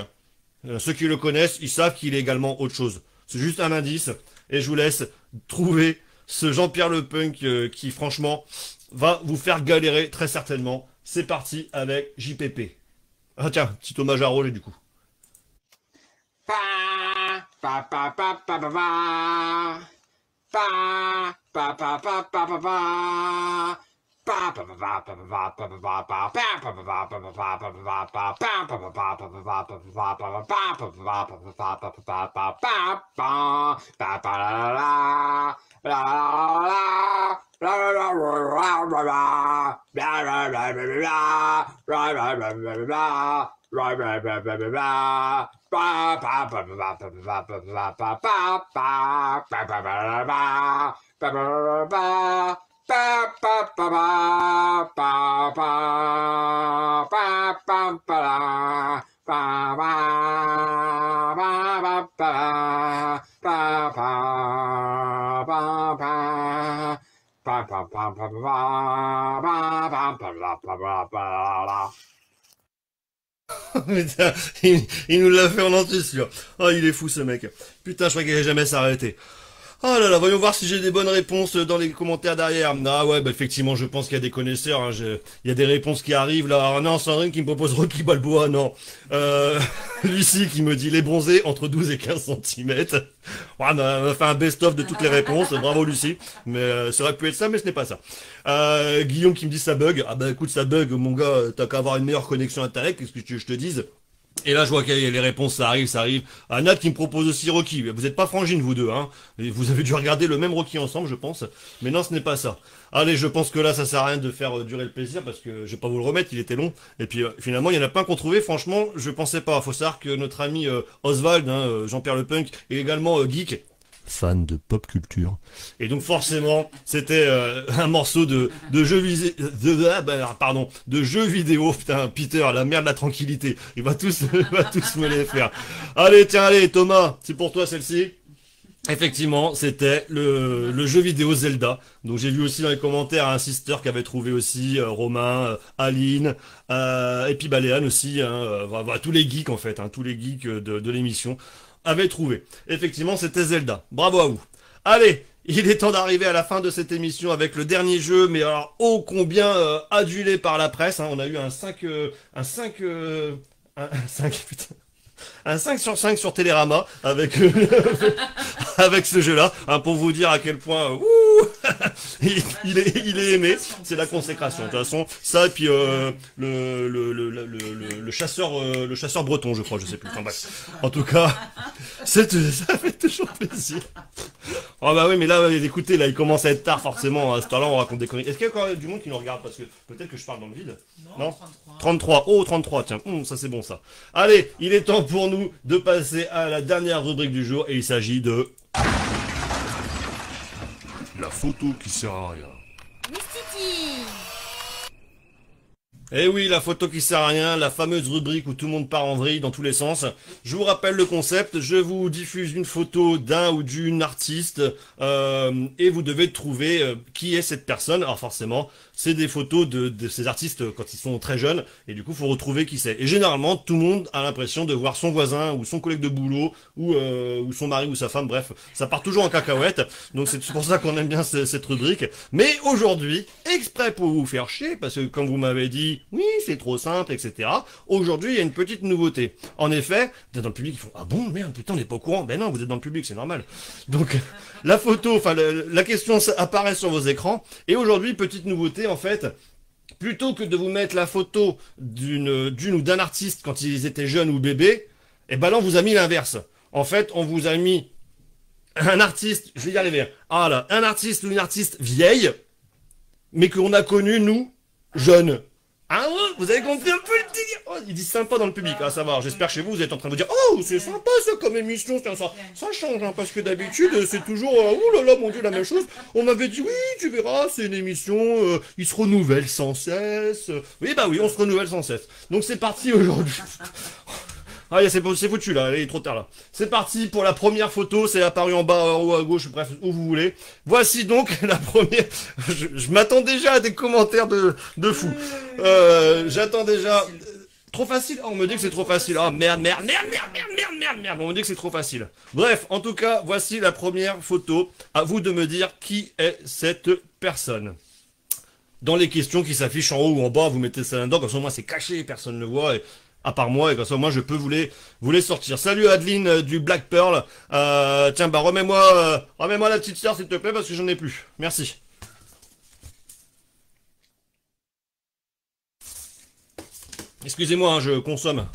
Ceux qui le connaissent, ils savent qu'il est également autre chose. C'est juste un indice, et je vous laisse trouver ce Jean-Pierre le punk qui franchement va vous faire galérer très certainement. C'est parti avec JPP. Ah tiens, petit hommage à Roger du coup. Putain, il nous l'a fait en entier sûr. Oh, il est fou ce mec. Putain, je crois qu'il allait jamais s'arrêter. Oh là là, voyons voir si j'ai des bonnes réponses dans les commentaires derrière. Ah ouais, bah effectivement, je pense qu'il y a des connaisseurs. Hein. Il y a des réponses qui arrivent là. Ah non, Sandrine qui me propose Rocky Balboa, non. Lucie qui me dit les bronzés entre 12 et 15 cm. Ouais, on a fait un best-of de toutes les réponses. Bravo Lucie. Mais ça aurait pu être ça, mais ce n'est pas ça. Guillaume qui me dit ça bug. Ah bah écoute, ça bug, mon gars, t'as qu'à avoir une meilleure connexion internet, qu'est-ce que tu veux que je te dise? Et là, je vois que les réponses, ça arrive. Nat qui me propose aussi Rocky. Vous n'êtes pas frangines, vous deux, hein. Et vous avez dû regarder le même Rocky ensemble, je pense. Mais non, ce n'est pas ça. Allez, je pense que là, ça sert à rien de faire durer le plaisir, parce que je vais pas vous le remettre, il était long. Et puis, finalement, il y en a plein qu'on trouvait, franchement, je pensais pas. Faut savoir que notre ami Oswald, hein, Jean-Pierre le Punk, est également geek. Fan de pop culture. Et donc forcément, c'était un morceau de jeu de jeu vidéo. Putain, Peter, la merde de la tranquillité. Il va tous me les faire. Allez, tiens, allez, Thomas, c'est pour toi celle-ci. Effectivement, c'était le jeu vidéo Zelda. Donc j'ai vu aussi dans les commentaires un sister qui avait trouvé aussi, Romain, Aline, et puis Baléane aussi, hein, voilà, tous les geeks en fait, hein, tous les geeks de l'émission avaient trouvé. Effectivement, c'était Zelda. Bravo à vous. Allez, il est temps d'arriver à la fin de cette émission avec le dernier jeu, mais alors ô combien adulé par la presse, hein. On a eu un 5, putain. Un 5 sur 5 sur Télérama avec avec ce jeu-là, hein, pour vous dire à quel point il est aimé. C'est la consécration. De toute façon, ça et puis le chasseur breton, je crois, je sais plus. Enfin bref. En tout cas, ça fait toujours plaisir. Oh bah oui, mais là, écoutez, là, il commence à être tard forcément. À ce temps-là, on raconte des conneries. Est-ce qu'il y a encore du monde qui nous regarde? Parce que peut-être que je parle dans le vide. Non, 33. Oh, 33. Tiens, ça c'est bon ça. Allez, il est temps pour nous de passer à la dernière rubrique du jour et il s'agit de la photo qui sert à rien. Eh oui, la photo qui sert à rien, la fameuse rubrique où tout le monde part en vrille dans tous les sens. Je vous rappelle le concept, je vous diffuse une photo d'un ou d'une artiste et vous devez trouver qui est cette personne. Alors forcément, c'est des photos de ces artistes quand ils sont très jeunes et du coup, faut retrouver qui c'est. Et généralement, tout le monde a l'impression de voir son voisin ou son collègue de boulot ou son mari ou sa femme, bref, ça part toujours en cacahuète. Donc c'est pour ça qu'on aime bien cette rubrique. Mais aujourd'hui, exprès pour vous faire chier, parce que comme vous m'avez dit, oui, c'est trop simple, etc. Aujourd'hui, il y a une petite nouveauté. En effet, vous êtes dans le public, ils font « Ah bon, merde, putain, on n'est pas au courant ». Ben non, vous êtes dans le public, c'est normal. Donc, la photo, enfin, la question apparaît sur vos écrans. Et aujourd'hui, petite nouveauté, en fait, plutôt que de vous mettre la photo d'une ou d'un artiste quand ils étaient jeunes ou bébés, eh ben là, on vous a mis l'inverse. En fait, on vous a mis un artiste, je vais y arriver, ah là, un artiste ou une artiste vieille, mais qu'on a connu, nous, jeunes. Ah ouais, vous avez compris un peu le délire. Oh, ils disent sympa dans le public, à savoir. J'espère que chez vous, vous êtes en train de vous dire, oh, c'est sympa ça comme émission, ça change, hein, parce que d'habitude, c'est toujours, ouh là là, mon Dieu, la même chose. On m'avait dit, oui, tu verras, c'est une émission, ils se renouvellent sans cesse. Oui, bah oui, on se renouvelle sans cesse. Donc c'est parti aujourd'hui. Ah, c'est foutu là, il est trop tard là. C'est parti pour la première photo, c'est apparu en bas, en haut à gauche, bref, où vous voulez. Voici donc la première. Je m'attends déjà à des commentaires de fou. J'attends déjà. Trop facile. Oh, on me dit que c'est trop facile. Ah, merde. On me dit que c'est trop facile. Bref, en tout cas, voici la première photo. À vous de me dire qui est cette personne. Dans les questions qui s'affichent en haut ou en bas, vous mettez ça là-dedans, comme ça, moi, c'est caché, personne ne le voit. À part moi, et comme ça, moi, je peux vous les sortir. Salut Adeline du Black Pearl. Tiens, bah, remets-moi la petite sœur, s'il te plaît, parce que j'en ai plus. Merci. Excusez-moi, hein, je consomme.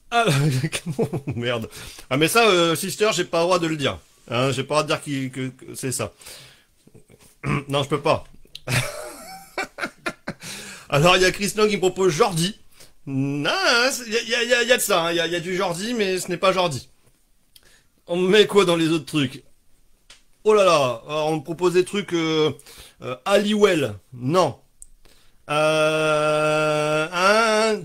Ah, merde. Ah, mais ça, sister, j'ai pas le droit de le dire. Hein, j'ai pas le droit de dire que c'est ça. Non, je peux pas. Alors, il y a Christian qui me propose Jordi. Non, il y a de ça, il y a du Jordi, mais ce n'est pas Jordi. On met quoi dans les autres trucs? Oh là là, on me propose des trucs Halliwell, non.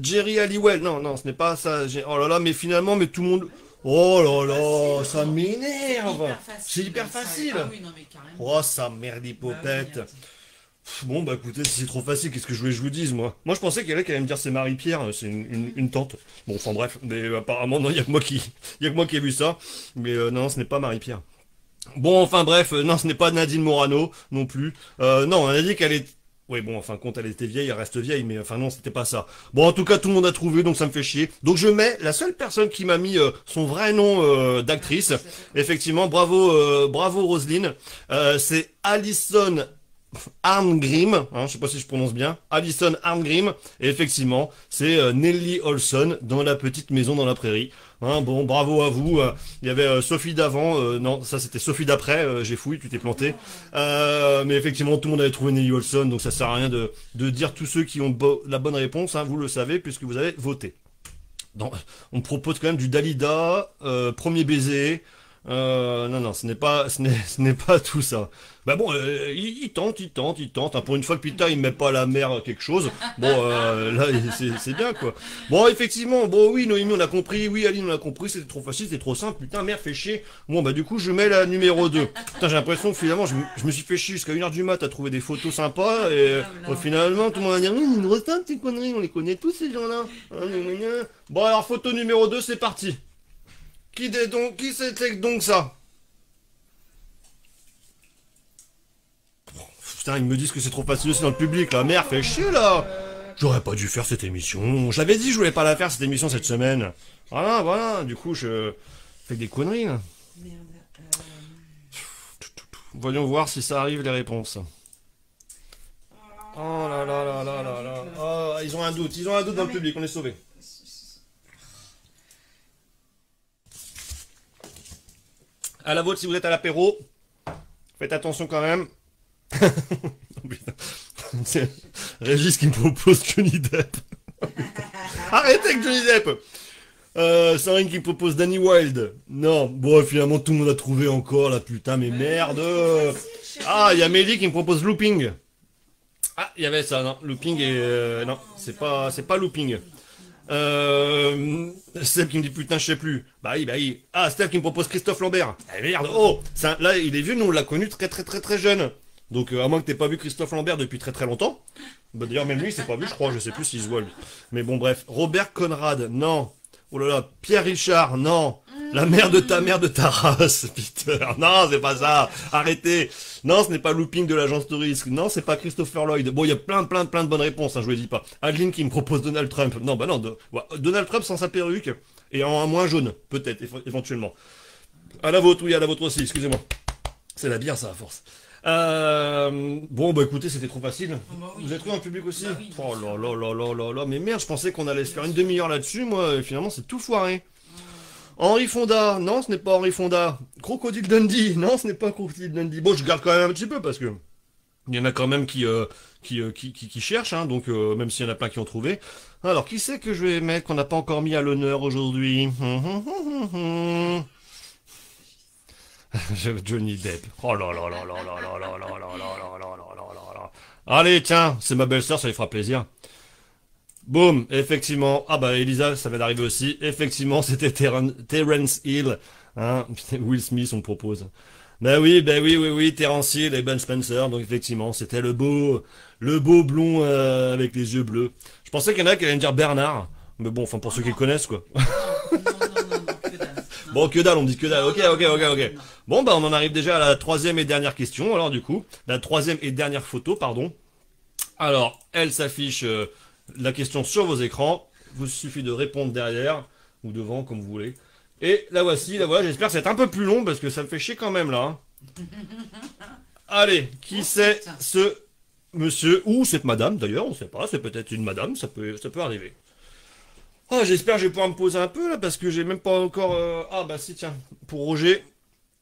Jerry Halliwell, non, ce n'est pas ça. Oh là là, mais finalement, mais tout le monde... Oh là là, ça m'énerve. C'est hyper facile. Ah oui, non, mais carrément. Oh, ça merdipopette. Bon, bah écoutez, si c'est trop facile, qu'est-ce que je voulais que je vous dise, moi? Moi, je pensais qu'il y avait qui allait me dire c'est Marie-Pierre, c'est une tante. Bon, enfin bref, mais apparemment, non, il y a que moi qui ai vu ça. Mais non, ce n'est pas Marie-Pierre. Bon, enfin bref, non, ce n'est pas Nadine Morano, non plus. Non, on a dit qu'elle est... Oui, bon, enfin, quand elle était vieille, elle reste vieille, mais enfin non, c'était pas ça. Bon, en tout cas, tout le monde a trouvé, donc ça me fait chier. Donc je mets la seule personne qui m'a mis son vrai nom d'actrice. Effectivement, bravo Roselyne. C'est Alison Arngrim, hein, je sais pas si je prononce bien, Alison Arngrim, et effectivement, c'est Nellie Olson dans La Petite Maison dans la Prairie. Hein, bon, bravo à vous. Il y avait Sophie d'avant, non, ça c'était Sophie d'après, j'ai fouillé, tu t'es planté. Mais effectivement, tout le monde avait trouvé Nellie Olson, donc ça sert à rien de dire tous ceux qui ont la bonne réponse, hein, vous le savez, puisque vous avez voté. Donc, on propose quand même du Dalida, Premier baiser, Non, non, ce n'est pas tout ça. Bah bon, il tente. Hein. Pour une fois que putain, il met pas la mer quelque chose. Bon, là, c'est bien, quoi. Bon, effectivement, bon, oui, Noémie, on a compris. Oui, Aline, on a compris. C'était trop facile, c'était trop simple. Putain, merde, fait chier. Bon, bah, du coup, je mets la numéro 2. Putain, j'ai l'impression que finalement, je me suis fait chier jusqu'à 1h du mat à trouver des photos sympas. Et finalement, tout le monde va dire, une restant, tes conneries, on les connaît tous, ces gens-là. Bon, alors, photo numéro 2, c'est parti. Qui c'était donc ça? Putain, ils me disent que c'est trop facile aussi dans le public, la merde, fait chier, là. J'aurais pas dû faire cette émission. J'avais dit que je voulais pas la faire, cette émission, cette semaine. Voilà, du coup, je fais des conneries, là. Voyons voir si ça arrive, les réponses. Oh là là là là là là. Oh, ils ont un doute dans le public, on est sauvés. À la vôtre si vous êtes à l'apéro. Faites attention quand même. C'est Régis qui me propose Johnny Depp. Arrêtez avec Johnny Depp. Sarine qui me propose Danny Wilde. Non, bon finalement tout le monde a trouvé encore la putain mais merde. Ah, il y a Mehdi qui me propose Looping. Ah, il y avait ça, non. Looping et... non, c'est pas Looping. Steph qui me dit putain je sais plus. Bah oui. Ah, Steph qui me propose Christophe Lambert. Ah merde, oh là il est vieux, nous on l'a connu très jeune. Donc à moins que t'aies pas vu Christophe Lambert depuis très longtemps. Bah d'ailleurs même lui il s'est pas vu je crois, je sais plus s'il se voit lui. Mais bon bref, Robert Conrad, non. Oh là là, Pierre Richard, non. La mère de ta race, Peter. Non, c'est pas ça. Arrêtez. Non, ce n'est pas Looping de l'agence de risque. Non, c'est pas Christopher Lloyd. Bon, il y a plein de bonnes réponses, hein, je vous les dis pas. Adeline qui me propose Donald Trump. Non, bah non, Donald Trump sans sa perruque. Et en moins jaune, peut-être, éventuellement. À la vôtre, oui, à la vôtre aussi, excusez-moi. C'est la bière, ça, à force. Bon, bah écoutez, c'était trop facile. Vous êtes trouvé un public aussi? Oh là là là là là là. Mais merde, je pensais qu'on allait se faire une demi-heure là-dessus, moi, et finalement, c'est tout foiré. Henri Fonda, non, ce n'est pas Henri Fonda. Crocodile Dundee, non, ce n'est pas Crocodile Dundee. Bon, je garde quand même un petit peu parce que il y en a quand même qui cherchent, hein, donc même s'il y en a plein qui ont trouvé. Alors, qui c'est que je vais mettre qu'on n'a pas encore mis à l'honneur aujourd'hui? Johnny Depp. Oh là là là là là là là là là là là là là là. Allez, tiens, c'est ma belle-sœur, ça lui fera plaisir. Boum, effectivement. Ah bah Elisa, ça va d'arriver aussi. Effectivement, c'était Terence Hill. Hein, Will Smith, on propose. Bah oui, Terence Hill et Ben Spencer. Donc effectivement, c'était le beau blond avec les yeux bleus. Je pensais qu'il y en a qui allaient me dire Bernard. Mais bon, enfin pour ceux qui le connaissent, quoi. Bon, que dalle, on dit que dalle. Ok. Bon, bah on en arrive déjà à la troisième et dernière question. Alors du coup, la troisième et dernière photo, pardon. Alors, elle s'affiche... la question sur vos écrans, vous suffit de répondre derrière ou devant comme vous voulez. Et la voici, j'espère que c'est un peu plus long parce que ça me fait chier quand même là. Hein. Allez, qui c'est ce monsieur ou cette madame d'ailleurs, on sait pas, c'est peut-être une madame, ça peut arriver. Ah, j'espère que je vais pouvoir me poser un peu là parce que j'ai même pas encore... Ah bah si tiens, pour Roger.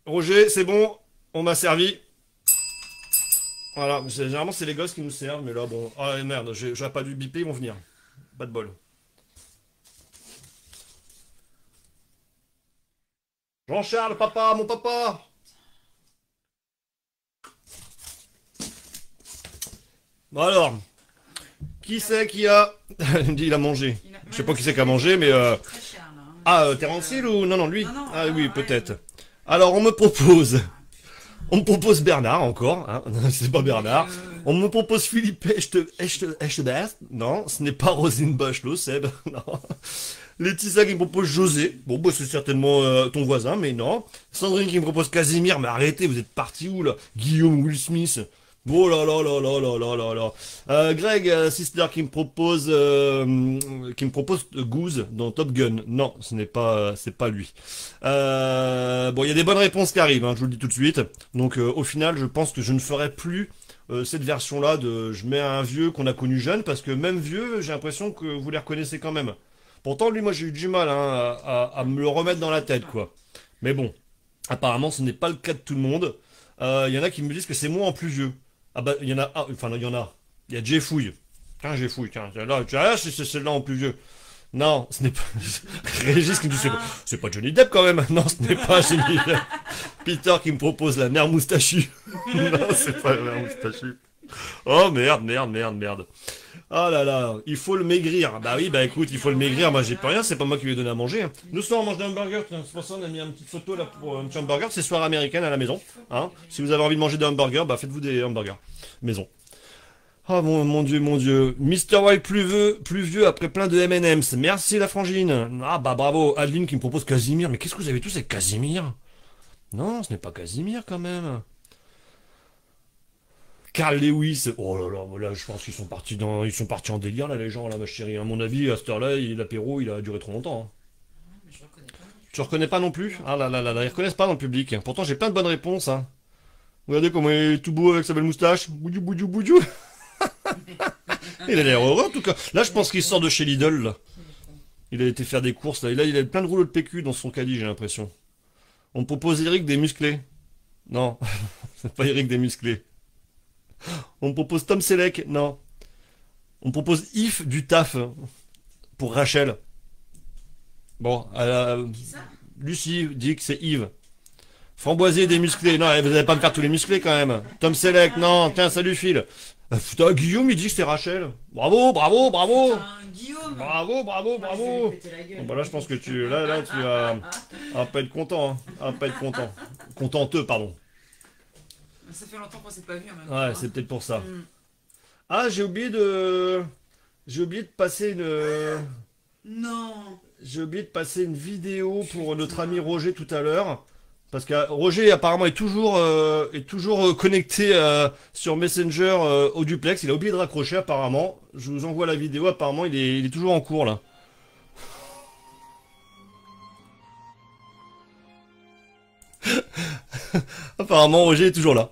Roger, c'est bon, on m'a servi. Voilà, généralement c'est les gosses qui nous servent, mais là bon... Ah merde, j'aurais pas dû biper, ils vont venir. Pas de bol. Jean-Charles, papa, mon papa! Bon alors, qui c'est qui a... Il me dit il a mangé. Je sais pas qui c'est qui a mangé, mais... Ah, Terence Hill ou... Non, lui. Ah oui, peut-être. Alors on me propose... On me propose Bernard encore, hein. C'est pas Bernard. On me propose Philippe Echtebest. Non, ce n'est pas Roselyne Bachelot, Seb. Non. Laetitia qui me propose José. Bon, bah, c'est certainement ton voisin, mais non. Sandrine qui me propose Casimir. Mais arrêtez, vous êtes parti où, là? Guillaume, Will Smith. Oh là là là là là là là là. Greg Sister qui me propose Goose dans Top Gun. Non, c'est pas lui. Bon, il y a des bonnes réponses qui arrivent, hein, je vous le dis tout de suite. Donc au final, je pense que je ne ferai plus cette version-là de je mets un vieux qu'on a connu jeune, parce que même vieux, j'ai l'impression que vous les reconnaissez quand même. Pourtant, lui, moi, j'ai eu du mal hein, à me le remettre dans la tête, quoi. Mais bon, apparemment, ce n'est pas le cas de tout le monde. Il y en a qui me disent que c'est moi en plus vieux. Ah bah, il y en a. Enfin, il y en a. Il y a Jeffouille. Tiens, Jeffouille, tiens. Là, c'est celle-là en plus vieux. Non, ce n'est pas... Régis qui me dit, c'est pas Johnny Depp quand même. Non, ce n'est pas Johnny Depp. Peter qui me propose la mère moustachue. Non, c'est pas la mère moustachue. Oh merde, merde, merde, merde. Oh là là, il faut le maigrir. Bah oui, bah écoute, il faut le maigrir. Moi j'ai pas rien, c'est pas moi qui lui ai donné à manger. Nous sommes on mange des hamburgers. C'est pour ça on a mis une petite photo là pour un petit hamburger. C'est soirée américaine à la maison. Hein, si vous avez envie de manger des hamburgers, bah faites-vous des hamburgers. Maison. Oh mon dieu, mon dieu. Mr. White plus vieux après plein de M&M's. Merci la frangine. Ah bah bravo. Adeline qui me propose Casimir. Mais qu'est-ce que vous avez tous avec Casimir? Non, ce n'est pas Casimir quand même. Carl Lewis, oh là là, je pense qu'ils sont partis en délire là les gens là ma chérie. À mon avis à cette heure-là, l'apéro il a duré trop longtemps. Hein. Tu reconnais pas non plus? Ah là là là là, ils reconnaissent pas dans le public. Pourtant j'ai plein de bonnes réponses. Hein. Regardez comment il est tout beau avec sa belle moustache. Boudjou boudjou boudjou. Il a l'air heureux en tout cas. Là je pense qu'il sort de chez Lidl là. Il a été faire des courses là. Il a plein de rouleaux de PQ dans son caddie j'ai l'impression. On me propose Eric des musclés. Non, c'est pas Eric des musclés. On me propose Tom Selleck, non. On me propose Yves du taf pour Rachel. Bon, Lucie dit que c'est Yves. Framboisier des musclés, non, vous n'allez pas me faire tous les musclés quand même. Tom Selleck, non, tiens, salut Phil. Putain, Guillaume il dit que c'est Rachel. Bravo, bravo, bravo. Guillaume. Bravo, bravo, bravo. Bon, bah là je pense que tu vas pas être content, hein. À pas être content. Contenteux, pardon. Ça fait longtemps qu'on s'est pas vu en même temps. Ouais, c'est peut-être pour ça. Ah, j'ai oublié de passer une... Non. J'ai oublié de passer une vidéo pour notre ami Roger tout à l'heure. Parce que Roger apparemment est toujours connecté sur Messenger au duplex. Il a oublié de raccrocher apparemment. Je vous envoie la vidéo. Apparemment, il est toujours en cours là. Apparemment, Roger est toujours là.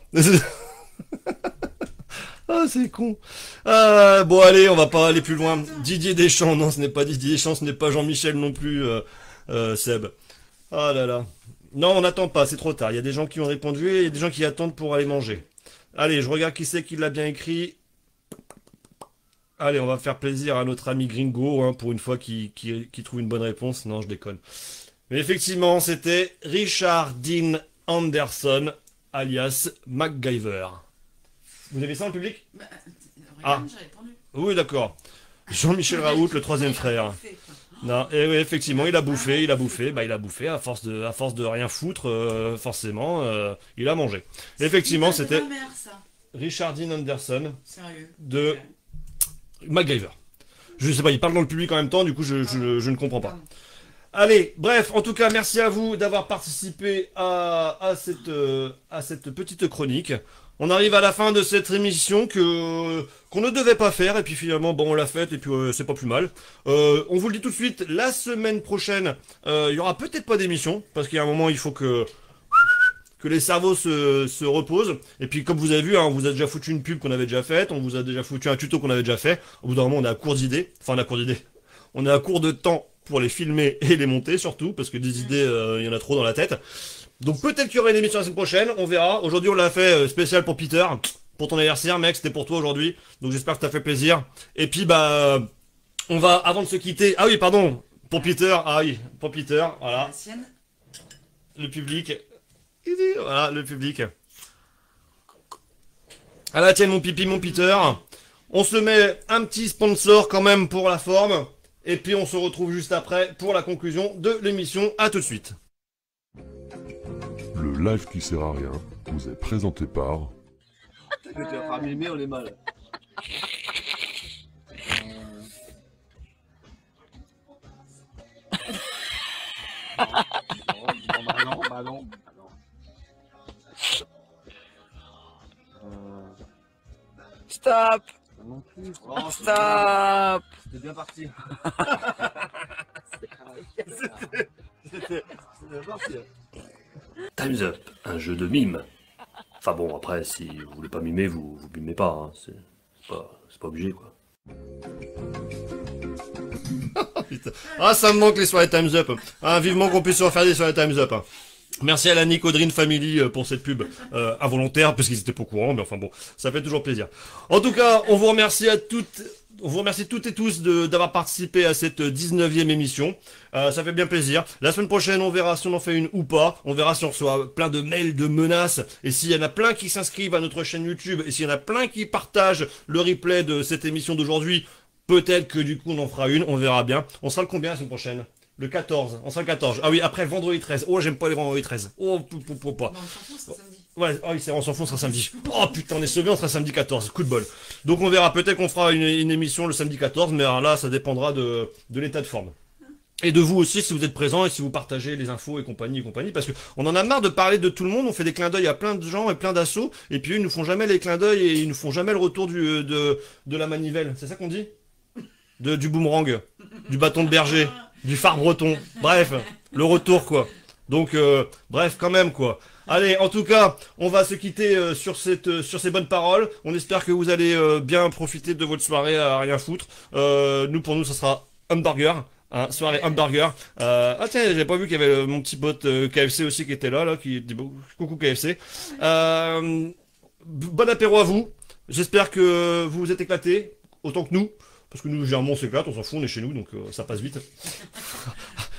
Ah, c'est con. Bon, allez, on va pas aller plus loin. Didier Deschamps, non, ce n'est pas Didier Deschamps, ce n'est pas Jean-Michel non plus, Seb. Ah là là. Non, on n'attend pas, c'est trop tard. Il y a des gens qui ont répondu et il y a des gens qui attendent pour aller manger. Allez, je regarde qui c'est qui l'a bien écrit. Allez, on va faire plaisir à notre ami Gringo, hein, pour une fois qui trouve une bonne réponse. Non, je déconne. Mais effectivement, c'était Richard Dean Anderson, alias MacGyver. Vous avez ça en public? Ah, j'ai répondu. Oui, d'accord. Jean-Michel Raoult, le troisième frère. Non, et oui, effectivement, il a bouffé, à force de rien foutre, forcément, il a mangé. Effectivement, c'était Richard Dean Anderson de MacGyver. Je sais pas, il parle dans le public en même temps, du coup, je ne comprends pas. Allez, bref, en tout cas, merci à vous d'avoir participé à cette petite chronique. On arrive à la fin de cette émission qu'on ne devait pas faire, et puis finalement, bon, on l'a faite, et puis c'est pas plus mal. On vous le dit tout de suite, la semaine prochaine, il y aura peut-être pas d'émission, parce qu'il y a un moment, il faut que les cerveaux se reposent. Et puis, comme vous avez vu, hein, on vous a déjà foutu une pub qu'on avait déjà faite, on vous a déjà foutu un tuto qu'on avait déjà fait. Au bout d'un moment, on est à court d'idées. Enfin, on est à court d'idées. On est à court de temps pour les filmer et les monter, surtout, parce que des idées, il y en a trop dans la tête. Donc peut-être qu'il y aura une émission la semaine prochaine, on verra. Aujourd'hui on l'a fait spécial pour Peter, pour ton anniversaire mec, c'était pour toi aujourd'hui. Donc j'espère que ça fait plaisir. Et puis bah on va, avant de se quitter, ah oui pardon, pour Peter, voilà. Le public, voilà le public. À la tienne mon pipi mon Peter. On se met un petit sponsor quand même pour la forme. Et puis on se retrouve juste après pour la conclusion de l'émission. À tout de suite. Le live qui sert à rien vous est présenté par... Tu vas faire mimer, on est mal. Bah non. Stop. Non plus. Stop. C'était bien parti. C'était parti. Time's Up, un jeu de mime. Enfin bon, après, si vous voulez pas mimer, vous mimez pas. Hein. C'est pas obligé, quoi. Ah, ça me manque les soirées Time's Up. Ah, vivement qu'on puisse se refaire des soirées Time's Up. Merci à la Nicodrine Family pour cette pub involontaire, parce qu'ils étaient pas au courant, mais enfin bon, ça fait toujours plaisir. En tout cas, on vous remercie toutes et tous d'avoir participé à cette 19e émission. Ça fait bien plaisir. La semaine prochaine, on verra si on en fait une ou pas. On verra si on reçoit plein de mails de menaces. Et s'il y en a plein qui s'inscrivent à notre chaîne YouTube, et s'il y en a plein qui partagent le replay de cette émission d'aujourd'hui, peut-être que du coup on en fera une, on verra bien. On sera le combien la semaine prochaine? Le 14, on sera le 14. Ah oui, après vendredi 13. Oh, j'aime pas les vendredis 13. Oh, pas. Ouais, ah oui, on s'en fout, on sera samedi. Oh putain, on est sauvé, on sera samedi 14. Coup de bol. Donc on verra, peut-être qu'on fera une émission le samedi 14, mais alors là, ça dépendra de l'état de forme. Et de vous aussi, si vous êtes présents et si vous partagez les infos et compagnie, parce que on en a marre de parler de tout le monde, on fait des clins d'œil à plein de gens et plein d'assauts, et puis eux, ils nous font jamais les clins d'œil et ils nous font jamais le retour de la manivelle. C'est ça qu'on dit? Du boomerang, du bâton de berger. Du phare breton. Bref, le retour, quoi. Donc, bref, quand même, quoi. Allez, en tout cas, on va se quitter sur ces bonnes paroles. On espère que vous allez bien profiter de votre soirée à rien foutre. Pour nous, ça sera hamburger. Hein, soirée hamburger. Ah tiens, j'avais pas vu qu'il y avait mon petit pote KFC aussi qui était là, qui dit coucou KFC. Bon apéro à vous. J'espère que vous vous êtes éclatés autant que nous. Parce que nous, généralement, on s'éclate, on s'en fout, on est chez nous, donc ça passe vite.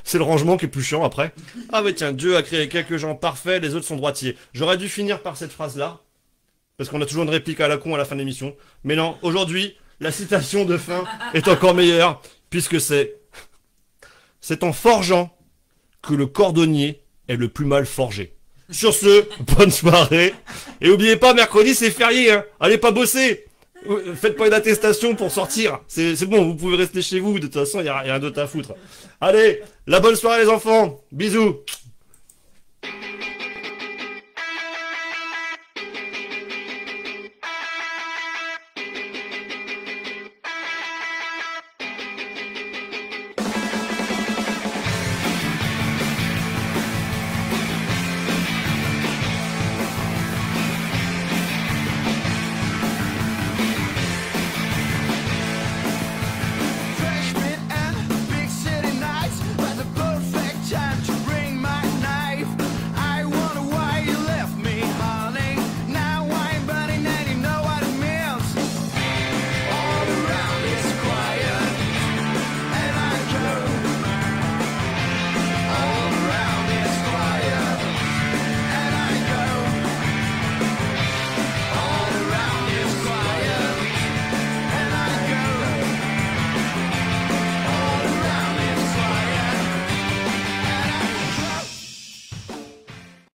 C'est le rangement qui est plus chiant après. Ah ouais, tiens, Dieu a créé quelques gens parfaits, les autres sont droitiers. J'aurais dû finir par cette phrase-là, parce qu'on a toujours une réplique à la con à la fin de l'émission. Mais non, aujourd'hui, la citation de fin est encore meilleure, puisque c'est en forgeant que le cordonnier est le plus mal forgé. Sur ce, bonne soirée. Et n'oubliez pas, mercredi, c'est férié, hein. Allez pas bosser. Faites pas une attestation pour sortir. C'est bon, vous pouvez rester chez vous. De toute façon, il n'y a rien d'autre à foutre. Allez, la bonne soirée les enfants. Bisous.